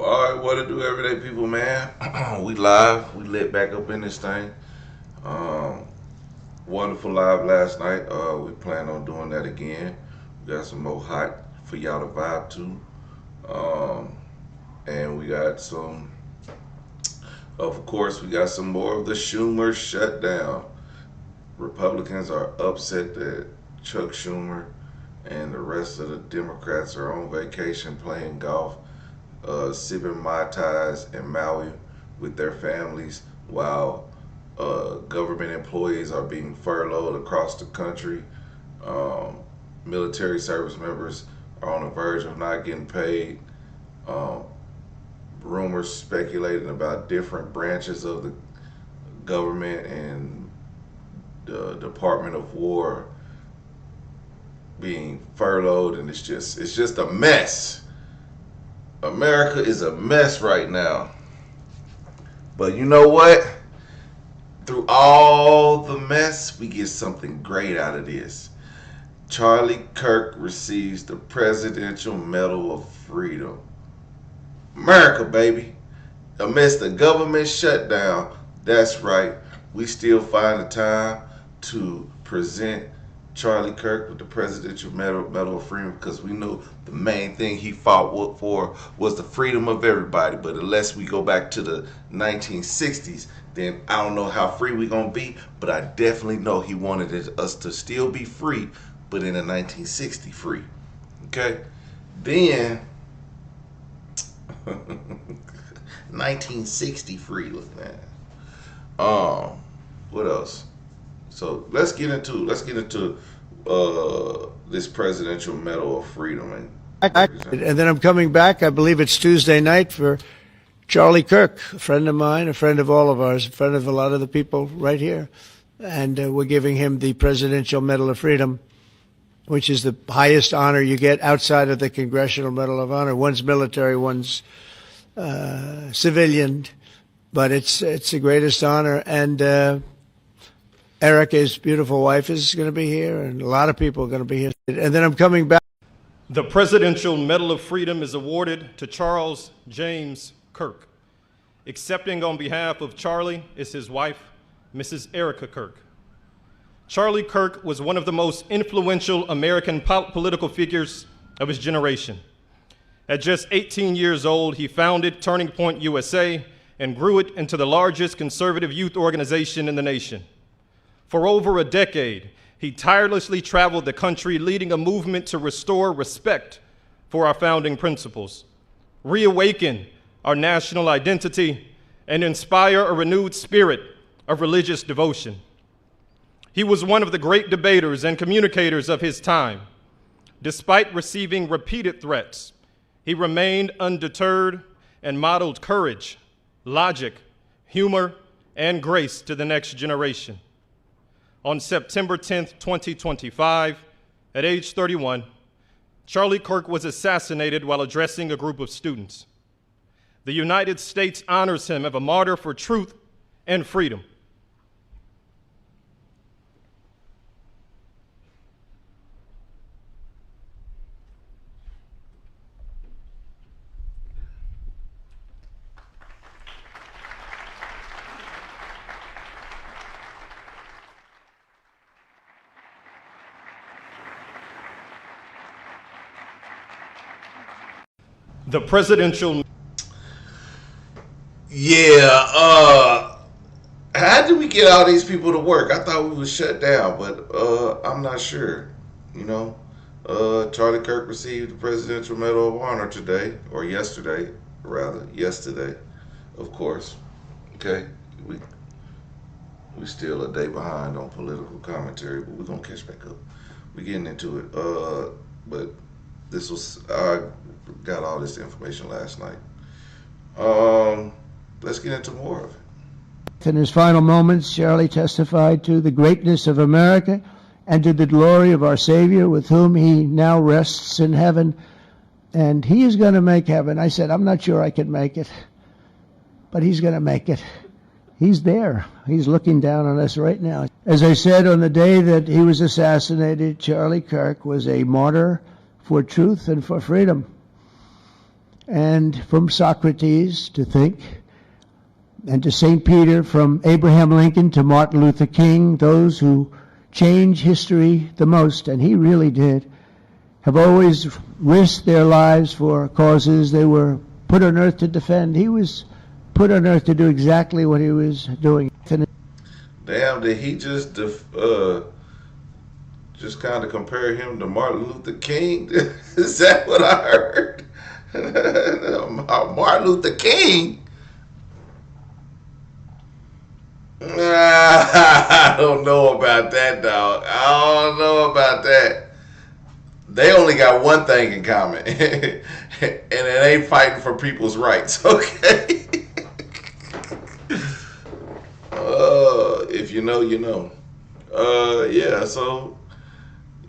All right, what to do, everyday people, man? We live. We lit back up in this thing. Um, Wonderful live last night. We plan on doing that again. We got some more hot for y'all to vibe to. And we got some, of course, we got some more of the Schumer shutdown. Republicans are upset that Chuck Schumer and the rest of the Democrats are on vacation playing golf, sipping Mai Tais in Maui with their families while government employees are being furloughed across the country. Military service members are on the verge of not getting paid. Um, Rumors speculating about different branches of the government and the Department of War being furloughed, and it's just a mess. America is a mess right now. But you know what? Through all the mess, we get something great out of this. Charlie Kirk receives the Presidential Medal of Freedom. America, baby. Amidst the government shutdown, that's right, we still find the time to present Charlie Kirk with the Presidential Medal of Freedom, because we know the main thing he fought for was the freedom of everybody. But unless we go back to the 1960s, then I don't know how free we're going to be, but I definitely know he wanted us to still be free, but in a 1960 free. Okay? Then, 1960 free, look, man. What else? So let's get into this Presidential Medal of Freedom. And then I'm coming back. I believe it's Tuesday night for Charlie Kirk, a friend of mine, a friend of all of ours, a friend of a lot of the people right here. And we're giving him the Presidential Medal of Freedom, which is the highest honor you get outside of the Congressional Medal of Honor. One's military, one's civilian, but it's the greatest honor. And Erica, his beautiful wife, is going to be here, and a lot of people are going to be here. And then I'm coming back. The Presidential Medal of Freedom is awarded to Charles James Kirk. Accepting on behalf of Charlie is his wife, Mrs. Erica Kirk. Charlie Kirk was one of the most influential American political figures of his generation. At just 18 years old, he founded Turning Point USA and grew it into the largest conservative youth organization in the nation. For over a decade, he tirelessly traveled the country, leading a movement to restore respect for our founding principles, reawaken our national identity, and inspire a renewed spirit of religious devotion. He was one of the great debaters and communicators of his time. Despite receiving repeated threats, he remained undeterred and modeled courage, logic, humor, and grace to the next generation. On September 10th, 2025, at age 31, Charlie Kirk was assassinated while addressing a group of students. The United States honors him as a martyr for truth and freedom. The presidential. Yeah, how did we get all these people to work? I thought we was shut down, but I'm not sure. You know, Charlie Kirk received the Presidential Medal of Honor today, or yesterday, rather, yesterday, of course. Okay, we still a day behind on political commentary, but we're gonna catch back up. We're getting into it, but this was, I got all this information last night. Let's get into more of it. In his final moments, Charlie testified to the greatness of America and to the glory of our Savior, with whom he now rests in heaven. And he is going to make heaven. I said, I'm not sure I can make it, but he's going to make it. He's there. He's looking down on us right now. As I said, on the day that he was assassinated, Charlie Kirk was a martyr for truth and for freedom. and from Socrates to think, and to St. Peter, from Abraham Lincoln to Martin Luther King, those who change history the most, and he really did, have always risked their lives for causes they were put on earth to defend. He was put on earth to do exactly what he was doing. Damn, did he just kind of compare him to Martin Luther King? Is that what I heard? Martin Luther King? I don't know about that, dog. I don't know about that. They only got one thing in common, and it ain't fighting for people's rights, okay? If you know, you know. Yeah, so,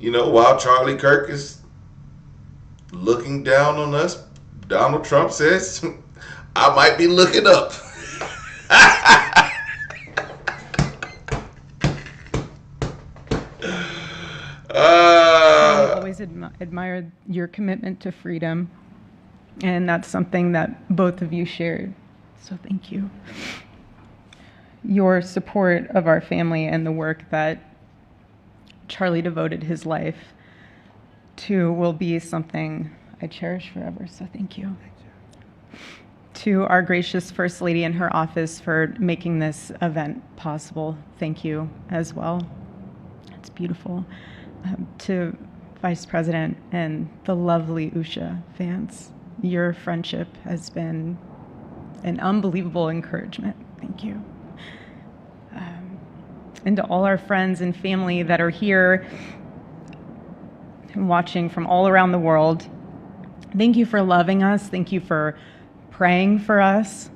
while Charlie Kirk is looking down on us, Donald Trump says, I might be looking up. I always admired your commitment to freedom, and that's something that both of you shared, so thank you. Your support of our family and the work that Charlie devoted his life to will be something I cherish forever, so thank you. To our gracious First Lady in her office for making this event possible, thank you as well. It's beautiful. To Vice President and the lovely Usha fans, your friendship has been an unbelievable encouragement. Thank you. And to all our friends and family that are here and watching from all around the world, thank you for loving us. Thank you for praying for us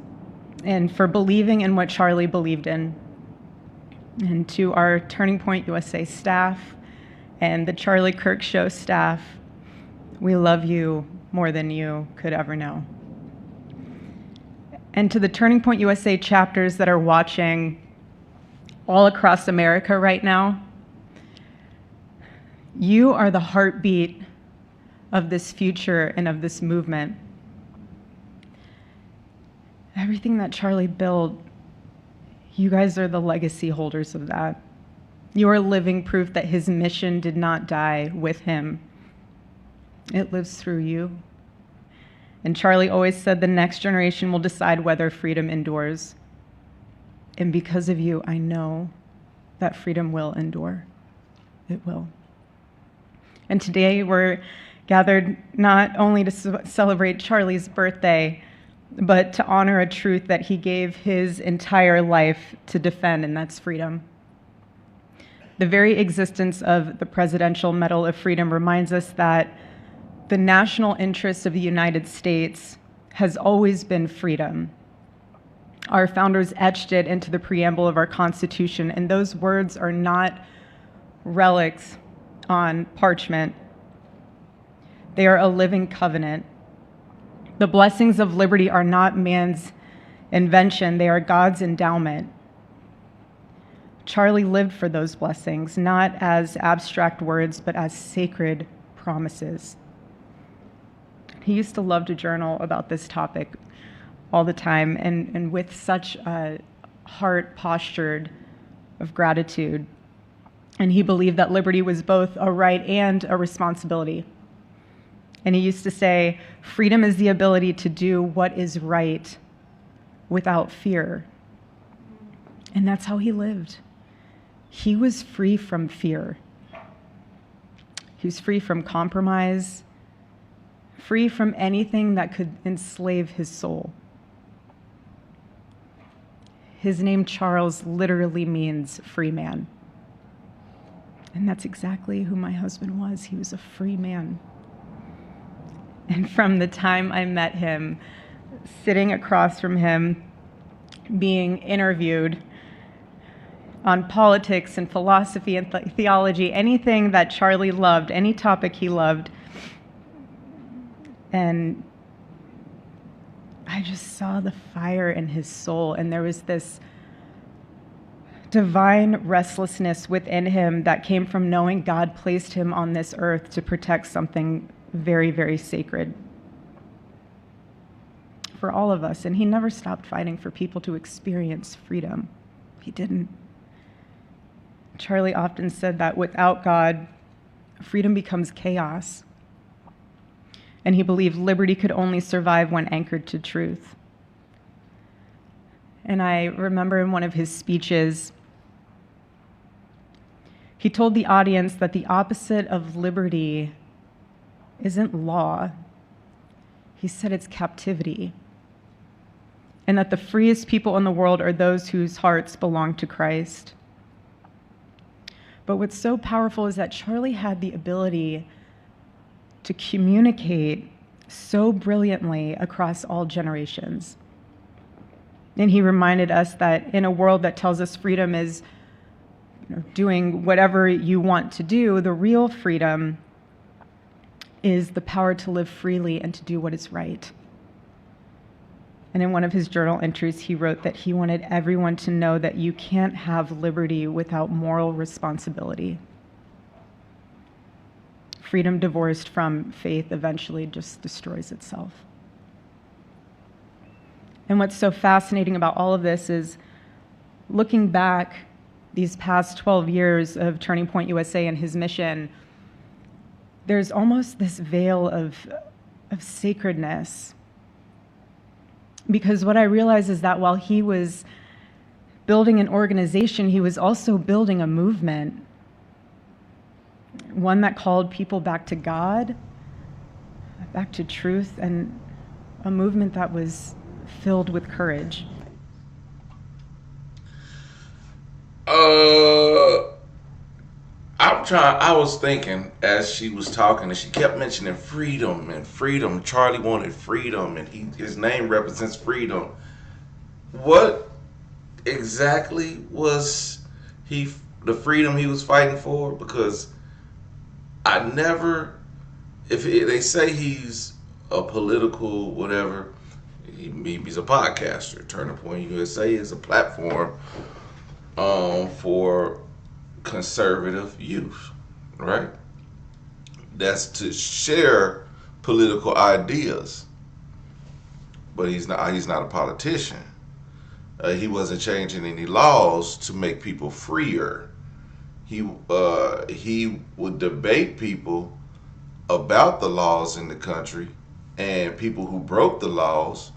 and for believing in what Charlie believed in. And to our Turning Point USA staff and the Charlie Kirk Show staff, we love you more than you could ever know. And to the Turning Point USA chapters that are watching all across America right now, you are the heartbeat of this future and of this movement. Everything that Charlie built, you guys are the legacy holders of that. You are living proof that his mission did not die with him. It lives through you. And Charlie always said the next generation will decide whether freedom endures. And because of you, I know that freedom will endure. It will. And today we're gathered not only to celebrate Charlie's birthday, but to honor a truth that he gave his entire life to defend, and that's freedom. The very existence of the Presidential Medal of Freedom reminds us that the national interest of the United States has always been freedom. Our founders etched it into the preamble of our Constitution, and those words are not relics on parchment. They are a living covenant. The blessings of liberty are not man's invention, they are God's endowment. Charlie lived for those blessings, not as abstract words, but as sacred promises. He used to love to journal about this topic all the time, and with such a heart postured of gratitude. And he believed that liberty was both a right and a responsibility. And he used to say, freedom is the ability to do what is right without fear. And that's how he lived. He was free from fear. He was free from compromise, free from anything that could enslave his soul. His name, Charles, literally means free man. And that's exactly who my husband was. He was a free man. And from the time I met him, sitting across from him, being interviewed on politics and philosophy and theology, anything that Charlie loved, any topic he loved, and I just saw the fire in his soul, and there was this divine restlessness within him that came from knowing God placed him on this earth to protect something very, very sacred. for all of us, and he never stopped fighting for people to experience freedom. He didn't. Charlie often said that without God, freedom becomes chaos. And he believed liberty could only survive when anchored to truth. And I remember in one of his speeches, he told the audience that the opposite of liberty isn't law. He said it's captivity. And that the freest people in the world are those whose hearts belong to Christ. But what's so powerful is that Charlie had the ability to communicate so brilliantly across all generations. And he reminded us that in a world that tells us freedom is doing whatever you want to do, the real freedom is the power to live freely and to do what is right. And in one of his journal entries, he wrote that he wanted everyone to know that you can't have liberty without moral responsibility. Freedom divorced from faith eventually just destroys itself. And what's so fascinating about all of this is looking back these past 12 years of Turning Point USA and his mission, there's almost this veil of sacredness. Because what I realize is that while he was building an organization, he was also building a movement, one that called people back to God, back to truth, and a movement that was filled with courage. I was thinking as she was talking, and she kept mentioning freedom and freedom. Charlie wanted freedom, and his name represents freedom. What exactly was the freedom he was fighting for? Because I never, they say he's a political whatever, he's a podcaster. Turning Point USA is a platform for conservative youth, right? That's to share political ideas. But he's not a politician. He wasn't changing any laws to make people freer. He would debate people about the laws in the country and people who broke the laws,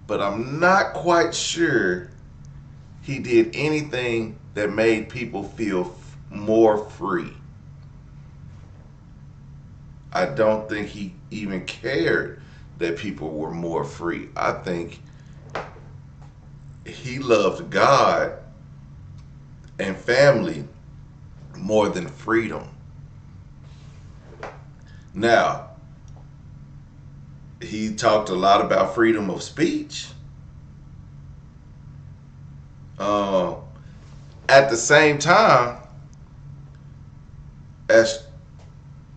but I'm not quite sure he did anything that made people feel more free. I don't think he even cared that people were more free. I think he loved God and family more than freedom. Now, he talked a lot about freedom of speech. At the same time, as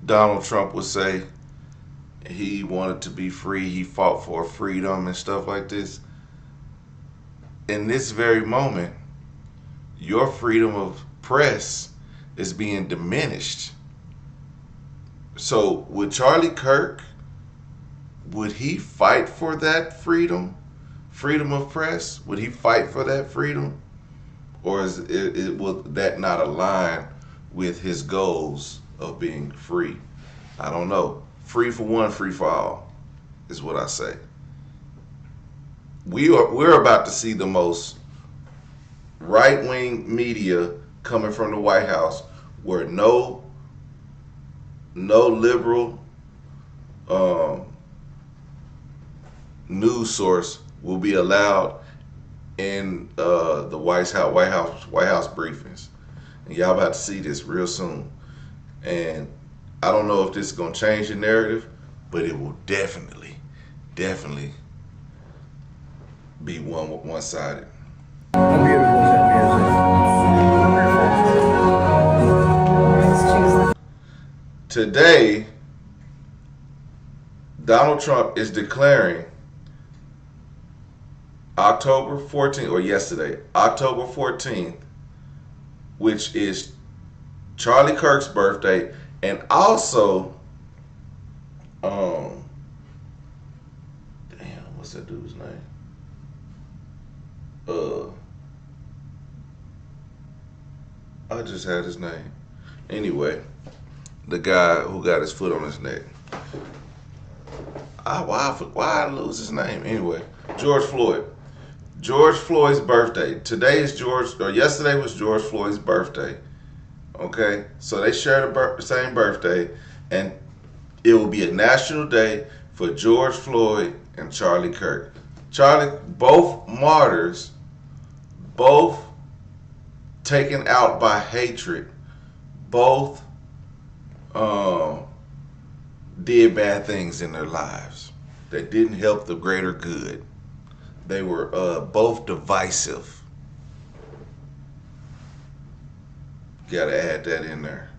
Donald Trump would say, he wanted to be free, he fought for freedom and stuff like this. In this very moment, your freedom of press is being diminished. So would Charlie Kirk, would he fight for that freedom of press? Would he fight for that freedom? Or will that not align with his goals of being free? I don't know. Free for one, free for all is what I say. We're about to see the most right-wing media coming from the White House, where no liberal news source will be allowed in the White House briefings. And y'all about to see this real soon. And I don't know if this is gonna change the narrative, but it will definitely be one-sided. Today, Donald Trump is declaring October 14th, or yesterday, October 14th, which is Charlie Kirk's birthday, and also, What's that dude's name? I just had his name. Anyway, the guy who got his foot on his neck. Why I lose his name? Anyway, George Floyd. George Floyd's birthday. Yesterday was George Floyd's birthday. Okay, so they share the same birthday, and it will be a national day for George Floyd and Charlie Kirk. Both martyrs, both taken out by hatred, both did bad things in their lives that didn't help the greater good. They were both divisive. Gotta add that in there.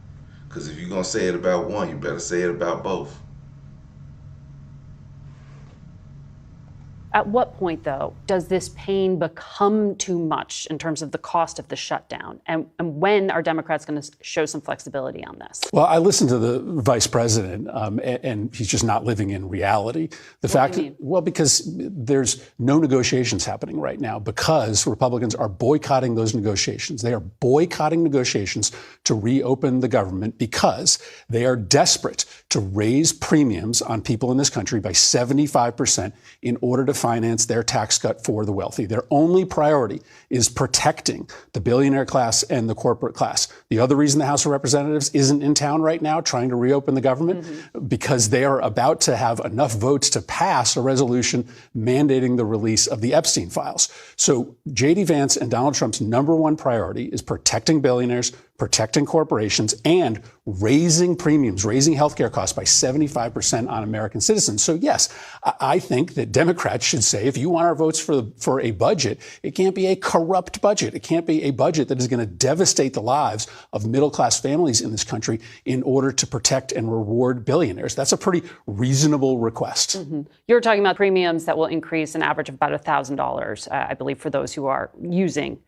Because if you're going to say it about one, you better say it about both. At what point, though, does this pain become too much in terms of the cost of the shutdown? And when are Democrats going to show some flexibility on this? Well, I listened to the vice president, and he's just not living in reality. Because there's no negotiations happening right now because Republicans are boycotting those negotiations. They are boycotting negotiations to reopen the government because they are desperate to raise premiums on people in this country by 75% in order to finance their tax cut for the wealthy. Their only priority is protecting the billionaire class and the corporate class. The other reason the House of Representatives isn't in town right now trying to reopen the government, because they are about to have enough votes to pass a resolution mandating the release of the Epstein files. So J.D. Vance and Donald Trump's number one priority is protecting billionaires, protecting corporations, and raising premiums, raising healthcare costs by 75% on American citizens. So yes, I think that Democrats should say, if you want our votes for a budget, it can't be a corrupt budget. It can't be a budget that is going to devastate the lives of middle-class families in this country in order to protect and reward billionaires. That's a pretty reasonable request. You're talking about premiums that will increase an average of about $1,000, I believe, for those who are using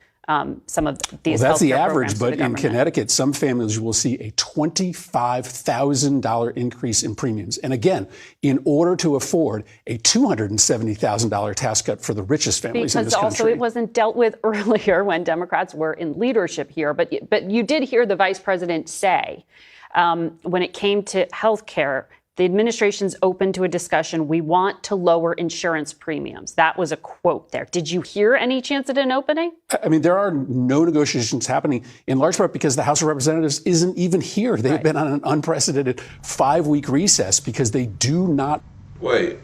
some of these. Well, that's the average, but in Connecticut, some families will see a $25,000 increase in premiums. And again, in order to afford a $270,000 tax cut for the richest families in this country. Because also it wasn't dealt with earlier when Democrats were in leadership here. But you did hear the vice president say when it came to health care, the administration's open to a discussion. We want to lower insurance premiums. That was a quote there. Did you hear any chance at an opening? I mean, there are no negotiations happening, in large part because the House of Representatives isn't even here. They've been on an unprecedented 5-week recess because they do not. Wait,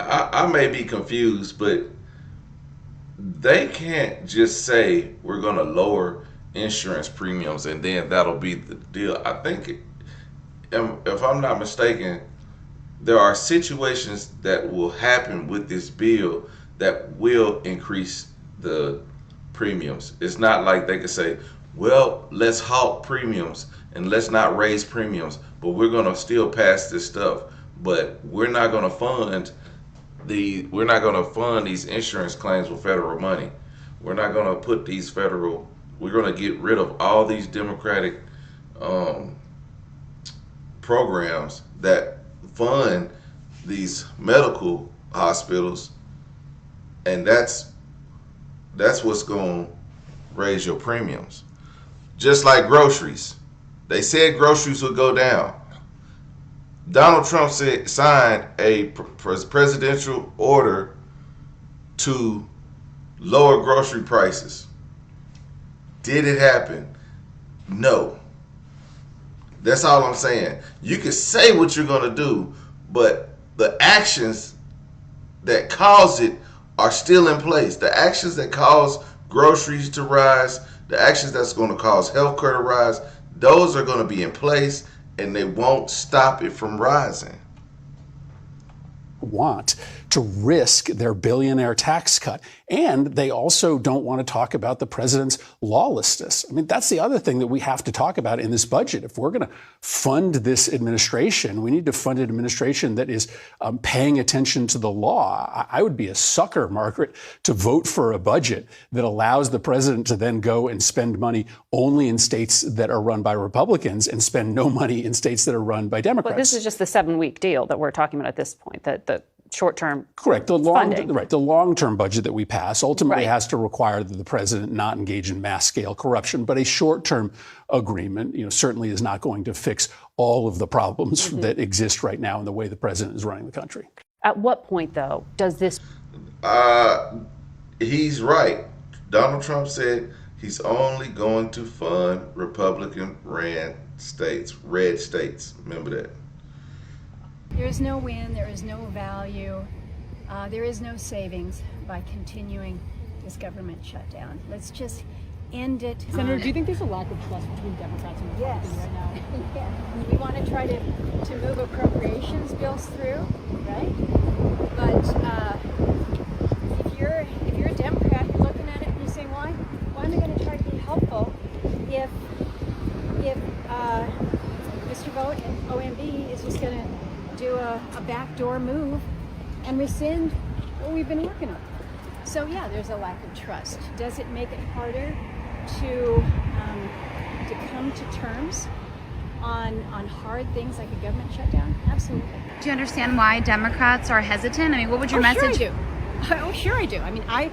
I may be confused, but they can't just say we're going to lower insurance premiums and then that'll be the deal. I think if I'm not mistaken, there are situations that will happen with this bill that will increase the premiums. It's not like they could say, well, let's halt premiums and let's not raise premiums, but we're going to still pass this stuff. But we're not going to fund these insurance claims with federal money. We're not going to put these we're going to get rid of all these Democratic programs that fund these medical hospitals, and that's what's going to raise your premiums. Just like groceries. They said groceries would go down. Donald Trump signed a presidential order to lower grocery prices. Did it happen? No. That's all I'm saying. You can say what you're going to do, but the actions that cause it are still in place. The actions that cause groceries to rise, the actions that's going to cause healthcare to rise, those are going to be in place, and they won't stop it from rising. Want to risk their billionaire tax cut. And they also don't want to talk about the president's lawlessness. I mean, that's the other thing that we have to talk about in this budget. If we're going to fund this administration, we need to fund an administration that is paying attention to the law. I would be a sucker, Margaret, to vote for a budget that allows the president to then go and spend money only in states that are run by Republicans and spend no money in states that are run by Democrats. But this is just the 7-week deal that we're talking about at this point, that short-term Correct. The long-term budget that we pass ultimately Right. has to require that the president not engage in mass-scale corruption. But a short-term agreement, certainly is not going to fix all of the problems that exist right now in the way the president is running the country. At what point, though, does this? He's right. Donald Trump said he's only going to fund Republican red states. Remember that. There is no win, there is no value, there is no savings by continuing this government shutdown. Let's just end it. Senator, do you think there's a lack of trust between Democrats and Republicans right now? Yeah. We want to try to move appropriations bills through, right? But if you're a Democrat, you're looking at it and you're saying, why am I going to try to be helpful if Mr. Vogt and OMB is just going to do a backdoor move and rescind what we've been working on? So yeah, there's a lack of trust. Does it make it harder to come to terms on hard things like a government shutdown? Absolutely. Do you understand why Democrats are hesitant? I mean, what would your message? Sure I do. Oh, sure I do. I mean, I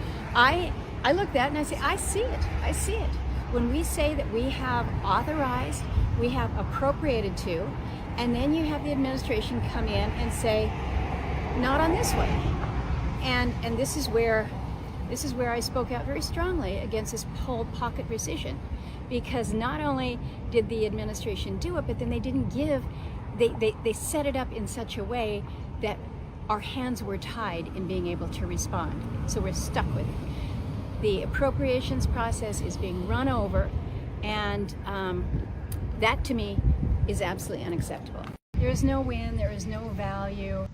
look at that and I say, I see it. When we say that we have authorized, we have appropriated to, and then you have the administration come in and say, not on this way. And this is where I spoke out very strongly against this cold pocket rescission, because not only did the administration do it, but then they didn't give, they set it up in such a way that our hands were tied in being able to respond. So we're stuck with it. The appropriations process is being run over, and that to me is absolutely unacceptable. There is no win, there is no value.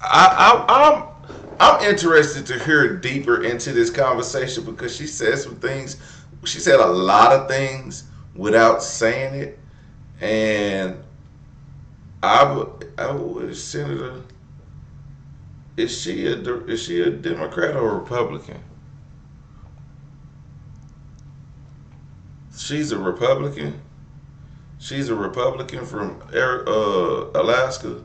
I'm interested to hear deeper into this conversation, because she said some things. She said a lot of things without saying it, and Senator, is she a Democrat or a Republican? She's a Republican. She's a Republican from Alaska.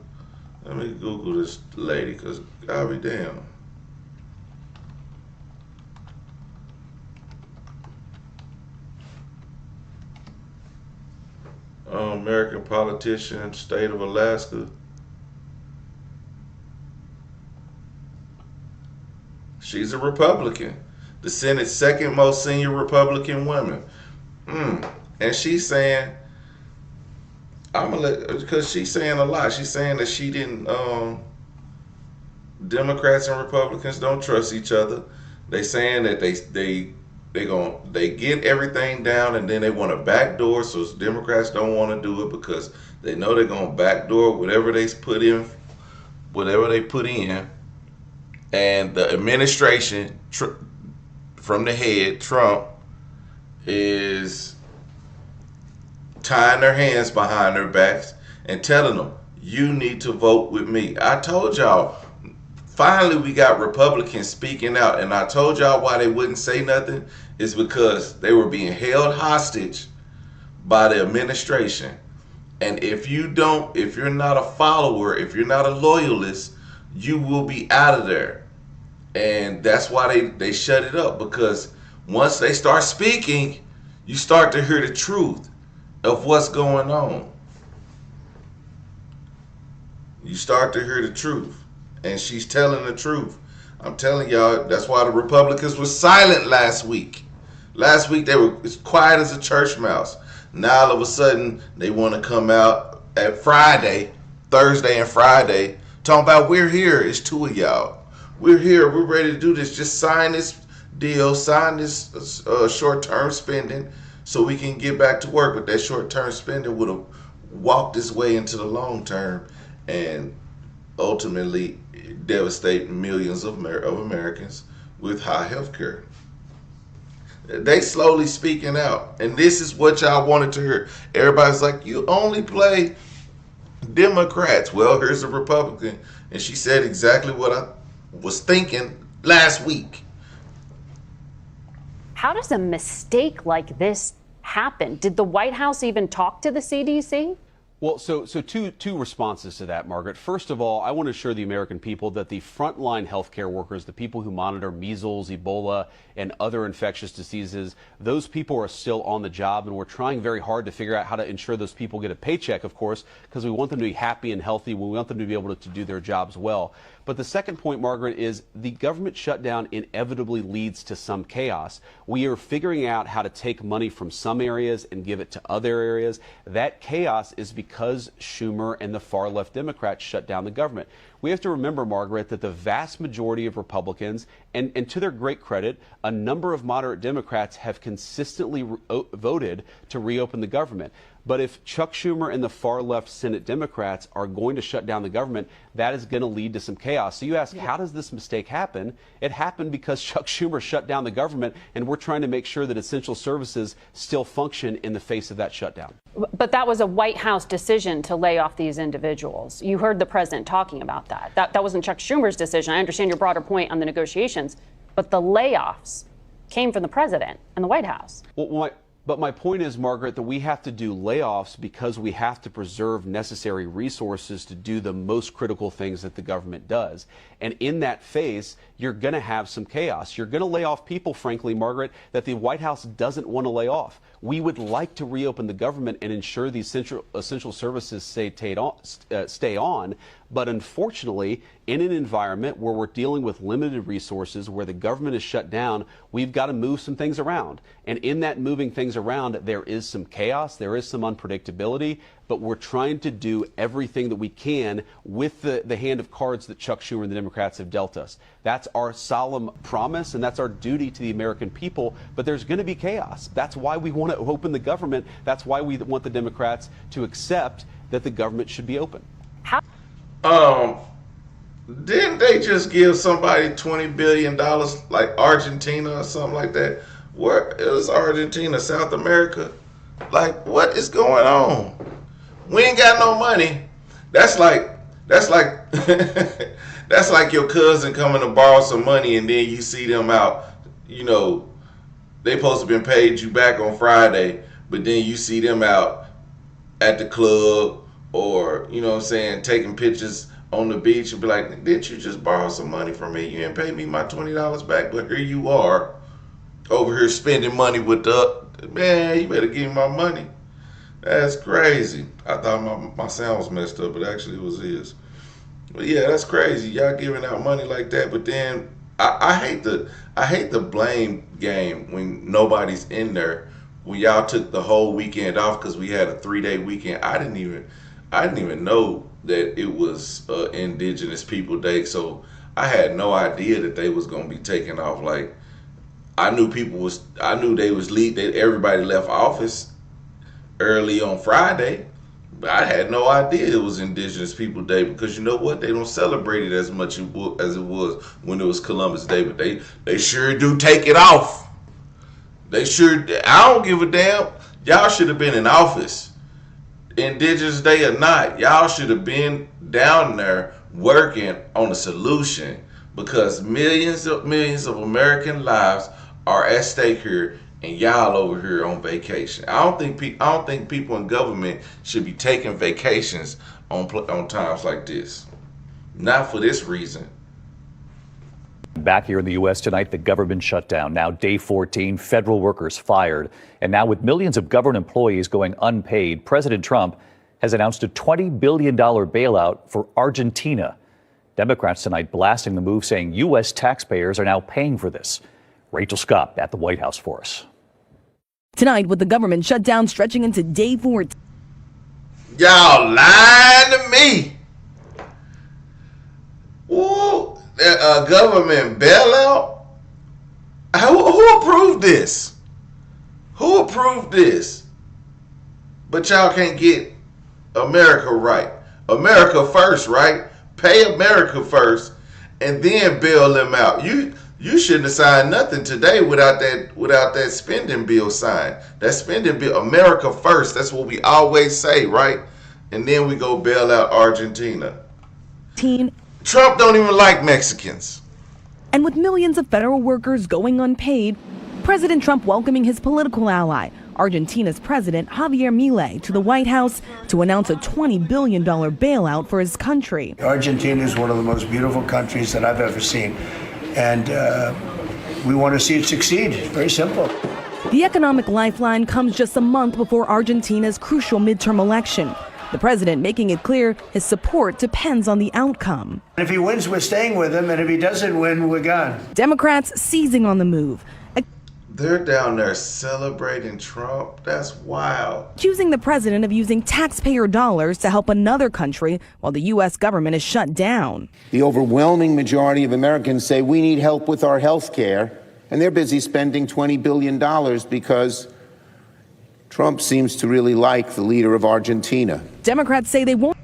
Let me Google this lady, because I'll be damned. American politician, state of Alaska. She's a Republican. The Senate's second most senior Republican woman. And she's saying, because she's saying a lot. She's saying that she didn't, Democrats and Republicans don't trust each other. They saying that they get everythin down, and then they want to backdoor, so Democrats don't want to do it because they know they're going to backdoor whatever they put in, and the administration from the head, Trump, is tying their hands behind their backs and telling them, you need to vote with me. I told y'all, finally we got Republicans speaking out, and I told y'all why they wouldn't say nothing is because they were being held hostage by the administration. And if you're not a follower, if you're not a loyalist, you will be out of there. And that's why they shut it up, because once they start speaking, you start to hear the truth of what's going on. You start to hear the truth. And she's telling the truth. I'm telling y'all, that's why the Republicans were silent last week. Last week they were as quiet as a church mouse. Now all of a sudden they want to come out at Thursday and Friday, talking about we're here. It's two of y'all. We're here. We're ready to do this. Just sign this deal, sign this short-term spending so we can get back to work. But that short-term spending would have walked its way into the long term and ultimately devastate millions of Americans with high health care. They slowly speaking out, and this is what y'all wanted to hear. Everybody's like, you only play Democrats. Well, here's a Republican, and she said exactly what I was thinking last week. How does a mistake like this happen? Did the White House even talk to the CDC? Well, so two responses to that, Margaret. First of all, I want to assure the American people that the frontline healthcare workers, the people who monitor measles, Ebola, and other infectious diseases, those people are still on the job, and we're trying very hard to figure out how to ensure those people get a paycheck, of course, because we want them to be happy and healthy. We want them to be able to do their jobs well. But the second point, Margaret, is the government shutdown inevitably leads to some chaos. We are figuring out how to take money from some areas and give it to other areas. That chaos is because Schumer and the far left Democrats shut down the government. We have to remember, Margaret, that the vast majority of Republicans, and to their great credit, a number of moderate Democrats have consistently voted to reopen the government. But if Chuck Schumer and the far left Senate Democrats are going to shut down the government, that is going to lead to some chaos. So you ask, how does this mistake happen? It happened because Chuck Schumer shut down the government, and we're trying to make sure that essential services still function in the face of that shutdown. But that was a White House decision to lay off these individuals. You heard the president talking about that. That wasn't Chuck Schumer's decision. I understand your broader point on the negotiations, but the layoffs came from the president and the White House. But my point is, Margaret, that we have to do layoffs because we have to preserve necessary resources to do the most critical things that the government does. And in that phase, you're going to have some chaos. You're going to lay off people, frankly, Margaret, that the White House doesn't want to lay off. We would like to reopen the government and ensure the essential services stay on. But unfortunately, in an environment where we're dealing with limited resources, where the government is shut down, we've got to move some things around. And in that moving things around, there is some chaos, there is some unpredictability, but we're trying to do everything that we can with the hand of cards that Chuck Schumer and the Democrats have dealt us. That's our solemn promise, and that's our duty to the American people. But there's going to be chaos. That's why we want to open the government. That's why we want the Democrats to accept that the government should be open. Didn't they just give somebody $20 billion, like Argentina or something like that? Where is Argentina, South America? Like, what is going on? We ain't got no money. That's like that's like your cousin coming to borrow some money, and then you see them out, you know, they supposed to been paid you back on Friday, but then you see them out at the club, or, you know what I'm saying, taking pictures on the beach, and be like, didn't you just borrow some money from me? You didn't pay me my $20 back, but here you are over here spending money with the, man, you better give me my money. That's crazy. I thought my sound was messed up, but actually it was his. But yeah, that's crazy. Y'all giving out money like that, but then I hate the blame game when nobody's in there. When y'all took the whole weekend off because we had a 3-day weekend. I didn't even know that it was Indigenous People Day, so I had no idea that they was gonna be taking off. Like, I knew everybody left office early on Friday, but I had no idea it was Indigenous People Day, because you know what? They don't celebrate it as much as it was when it was Columbus Day, but they sure do take it off. They sure, I don't give a damn. Y'all should have been in office, Indigenous Day or not. Y'all should have been down there working on a solution, because millions of American lives are at stake here, and y'all over here on vacation. I don't think people in government should be taking vacations on times like this. Not for this reason. Back here in the U.S. tonight, the government shutdown. Now day 14, federal workers fired. And now with millions of government employees going unpaid, President Trump has announced a $20 billion bailout for Argentina. Democrats tonight blasting the move, saying U.S. taxpayers are now paying for this. Rachel Scott at the White House for us. Tonight, with the government shutdown stretching into day 4. Y'all lying to me. Ooh, a government bailout? Who approved this? Who approved this? But y'all can't get America right. America first, right? Pay America first, and then bail them out. You shouldn't have signed nothing today without that spending bill signed. That spending bill, America first. That's what we always say, right? And then we go bail out Argentina. Trump don't even like Mexicans. And with millions of federal workers going unpaid, President Trump welcoming his political ally, Argentina's president Javier Milei to the White House to announce a $20 billion bailout for his country. Argentina is one of the most beautiful countries that I've ever seen, and we want to see it succeed. It's very simple. The economic lifeline comes just a month before Argentina's crucial midterm election. The president making it clear his support depends on the outcome. If he wins, we're staying with him, and if he doesn't win, we're gone. Democrats seizing on the move, They're down there celebrating Trump. That's wild. accusing the president of using taxpayer dollars to help another country while the U.S. government is shut down. The overwhelming majority of Americans say we need help with our health care, and they're busy spending $20 billion because Trump seems to really like the leader of Argentina. Democrats say they won't.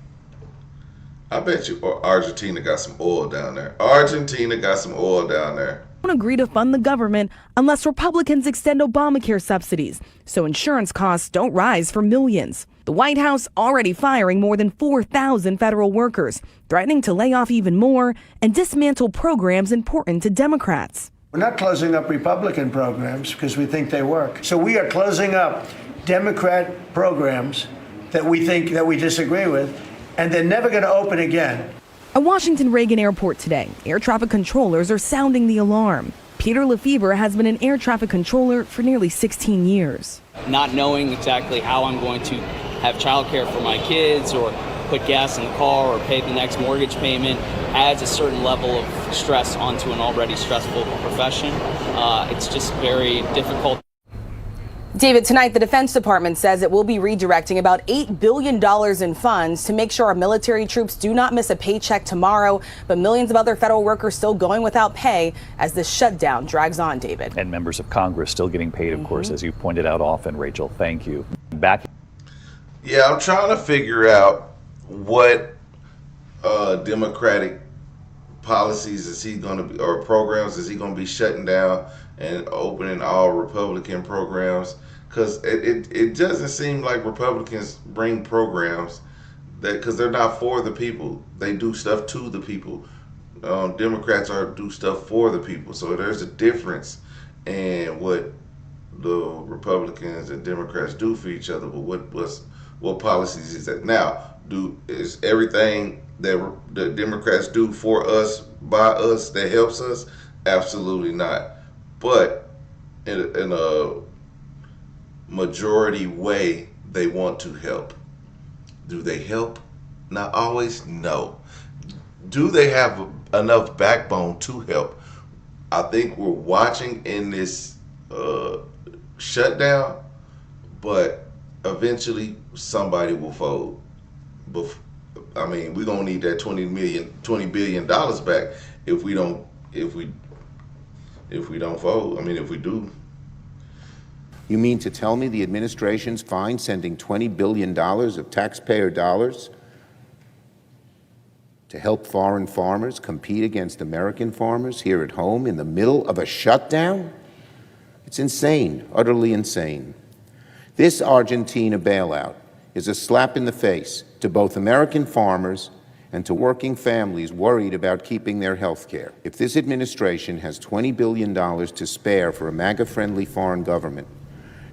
I bet you Argentina got some oil down there. Argentina got some oil down there. Won't agree to fund the government unless Republicans extend Obamacare subsidies, so insurance costs don't rise for millions. The White House already firing more than 4,000 federal workers, threatening to lay off even more and dismantle programs important to Democrats. We're not closing up Republican programs because we think they work. So we are closing up Democrat programs that we think that we disagree with, and they're never going to open again. At Washington Reagan Airport today, air traffic controllers are sounding the alarm. Peter Lefevre has been an air traffic controller for nearly 16 years. Not knowing exactly how I'm going to have childcare for my kids or put gas in the car or pay the next mortgage payment adds a certain level of stress onto an already stressful profession. It's just very difficult. David, tonight the Defense Department says it will be redirecting about $8 billion in funds to make sure our military troops do not miss a paycheck tomorrow, but millions of other federal workers still going without pay as this shutdown drags on, David. And members of Congress still getting paid, of course, as you pointed out often, Rachel. Thank you. Back. Yeah, I'm trying to figure out what Democratic policies is he going to be, or programs is he going to be shutting down and opening all Republican programs, because it doesn't seem like Republicans bring programs that, because they're not for the people. They do stuff to the people. Democrats do stuff for the people. So there's a difference in what the Republicans and Democrats do for each other. But what policies is that? Now, is everything that the Democrats do for us, by us, that helps us? Absolutely not. But in a majority way, they want to help. Do they help? Not always, no. Do they have enough backbone to help? I think we're watching in this shutdown, but eventually somebody will fold. I mean, we're gonna need that $20 billion back if we don't fold. I mean, if we do. You mean to tell me the administration's fine sending $20 billion of taxpayer dollars to help foreign farmers compete against American farmers here at home in the middle of a shutdown? It's insane, utterly insane. This Argentina bailout is a slap in the face to both American farmers and to working families worried about keeping their health care. If this administration has $20 billion to spare for a MAGA-friendly foreign government,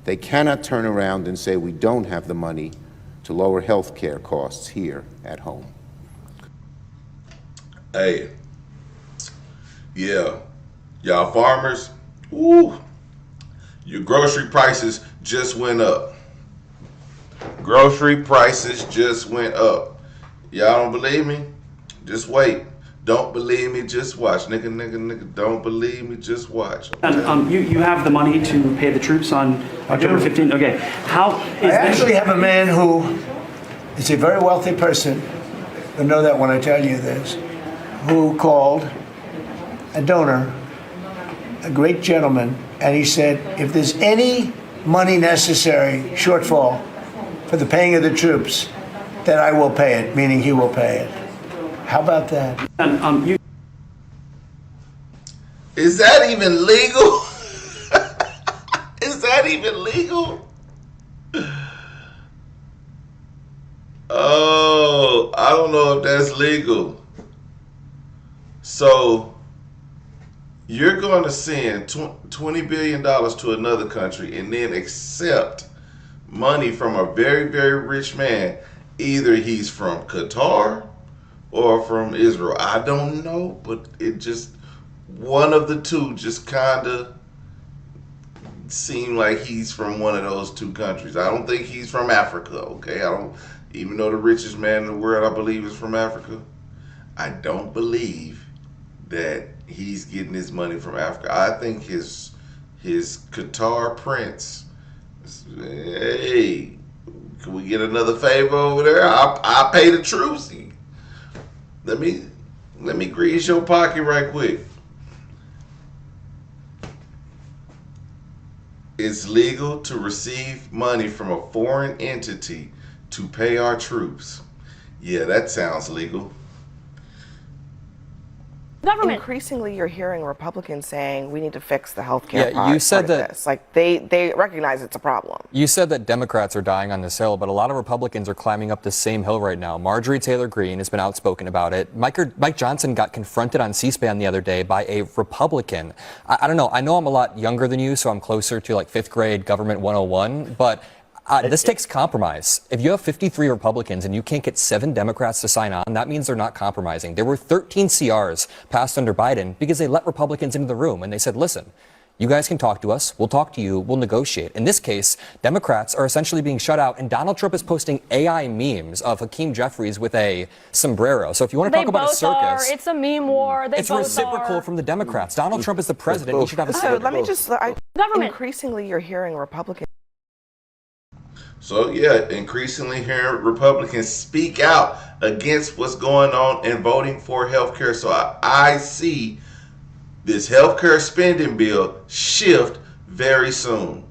they cannot turn around and say we don't have the money to lower health care costs here at home. Hey, yeah, y'all farmers, ooh, your grocery prices just went up. Grocery prices just went up. Y'all don't believe me? Just wait. Don't believe me? Just watch. Nigga, don't believe me? Just watch. You have the money to pay the troops on October 15th? Okay. I actually have a man who is a very wealthy person, you'll know that when I tell you this, who called a donor, a great gentleman, and he said, if there's any money necessary, shortfall, for the paying of the troops, that I will pay it, meaning he will pay it. How about that? Is that even legal? Is that even legal? Oh, I don't know if that's legal. So, you're going to send $20 billion to another country and then accept money from a very, very rich man. Either he's from Qatar or from Israel. I don't know, but it just, one of the two just kind of seemed like he's from one of those two countries. I don't think he's from Africa, okay? I don't, even though the richest man in the world, I believe, is from Africa, I don't believe that he's getting his money from Africa. I think his Qatar prince, hey, can we get another favor over there? I'll pay the troops. Let me grease your pocket right quick. It's legal to receive money from a foreign entity to pay our troops. Yeah, that sounds legal. Government. Increasingly, you're hearing Republicans saying we need to fix the healthcare part. You said that this. Like they recognize it's a problem. You said that Democrats are dying on this hill, but a lot of Republicans are climbing up the same hill right now. Marjorie Taylor Greene has been outspoken about it. Mike Johnson got confronted on C-SPAN the other day by a Republican. I don't know. I know I'm a lot younger than you, so I'm closer to like 5th grade government 101, but this takes compromise. If you have 53 Republicans and you can't get 7 Democrats to sign on, that means they're not compromising. There were 13 CRs passed under Biden because they let Republicans into the room and they said, listen, you guys can talk to us, we'll talk to you, we'll negotiate. In this case, Democrats are essentially being shut out, and Donald Trump is posting AI memes of Hakeem Jeffries with a sombrero. So if you want to talk about a circus, it's a meme war. It's reciprocal from the Democrats. Donald Trump is the president. He should have a So let me just, Government. Increasingly, you're hearing Republicans. So yeah, increasingly hearing Republicans speak out against what's going on and voting for healthcare. So I see this healthcare spending bill shift very soon.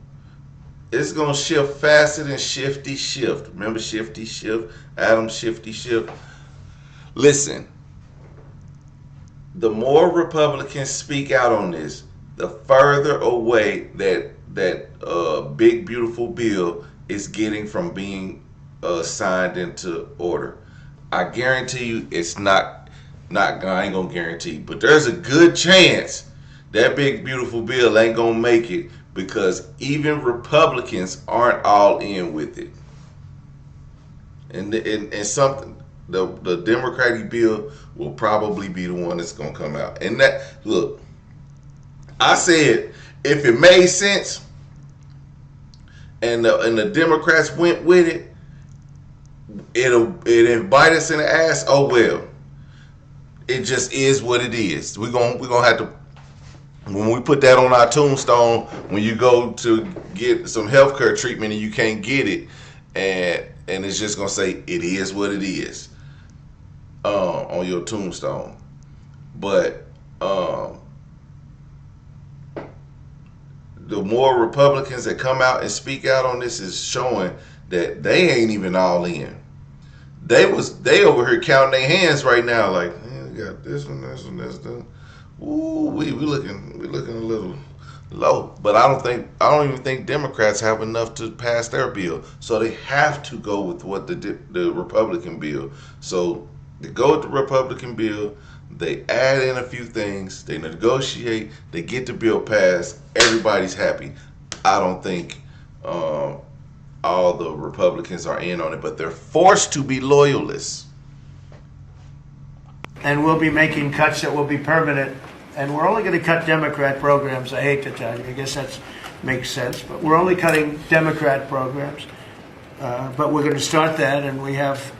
It's going to shift faster than Shifty Shift. Remember Shifty Shift? Adam Shifty Shift? Listen, the more Republicans speak out on this, the further away that big, beautiful bill is getting from being signed into order. I guarantee you it's not I ain't gonna guarantee, but there's a good chance that big, beautiful bill ain't gonna make it because even Republicans aren't all in with it. And something, the Democratic bill will probably be the one that's gonna come out. And that, look, I said if it made sense, and the Democrats went with it, it'll bite us in the ass. Oh well, it just is what it is. We're gonna have to, when we put that on our tombstone, when you go to get some healthcare treatment and you can't get it, and it's just gonna say it is what it is on your tombstone. But the more Republicans that come out and speak out on this is showing that they ain't even all in. They over here counting their hands right now, like, we got this one, this one, this one. Ooh, we looking a little low. But I don't even think Democrats have enough to pass their bill. So they have to go with what the Republican bill. So they go with the Republican bill. They add in a few things, they negotiate, they get the bill passed, everybody's happy. I don't think all the Republicans are in on it, but they're forced to be loyalists. And we'll be making cuts that will be permanent. And we're only going to cut Democrat programs. I hate to tell you, I guess that makes sense, but we're only cutting Democrat programs. But we're going to start that, and we have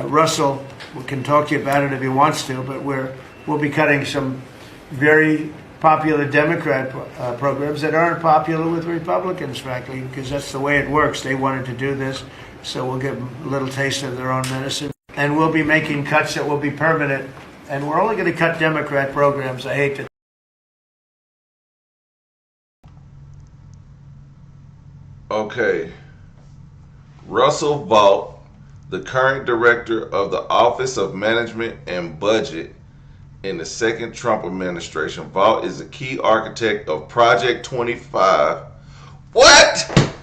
Russell can talk to you about it if he wants to, but we'll be cutting some very popular Democrat programs that aren't popular with Republicans, frankly, because that's the way it works. They wanted to do this, so we'll give them a little taste of their own medicine. And we'll be making cuts that will be permanent, and we're only going to cut Democrat programs. I hate to. Okay. Russell Vought, the current director of the Office of Management and Budget in the second Trump administration. Vought is a key architect of Project 25. What?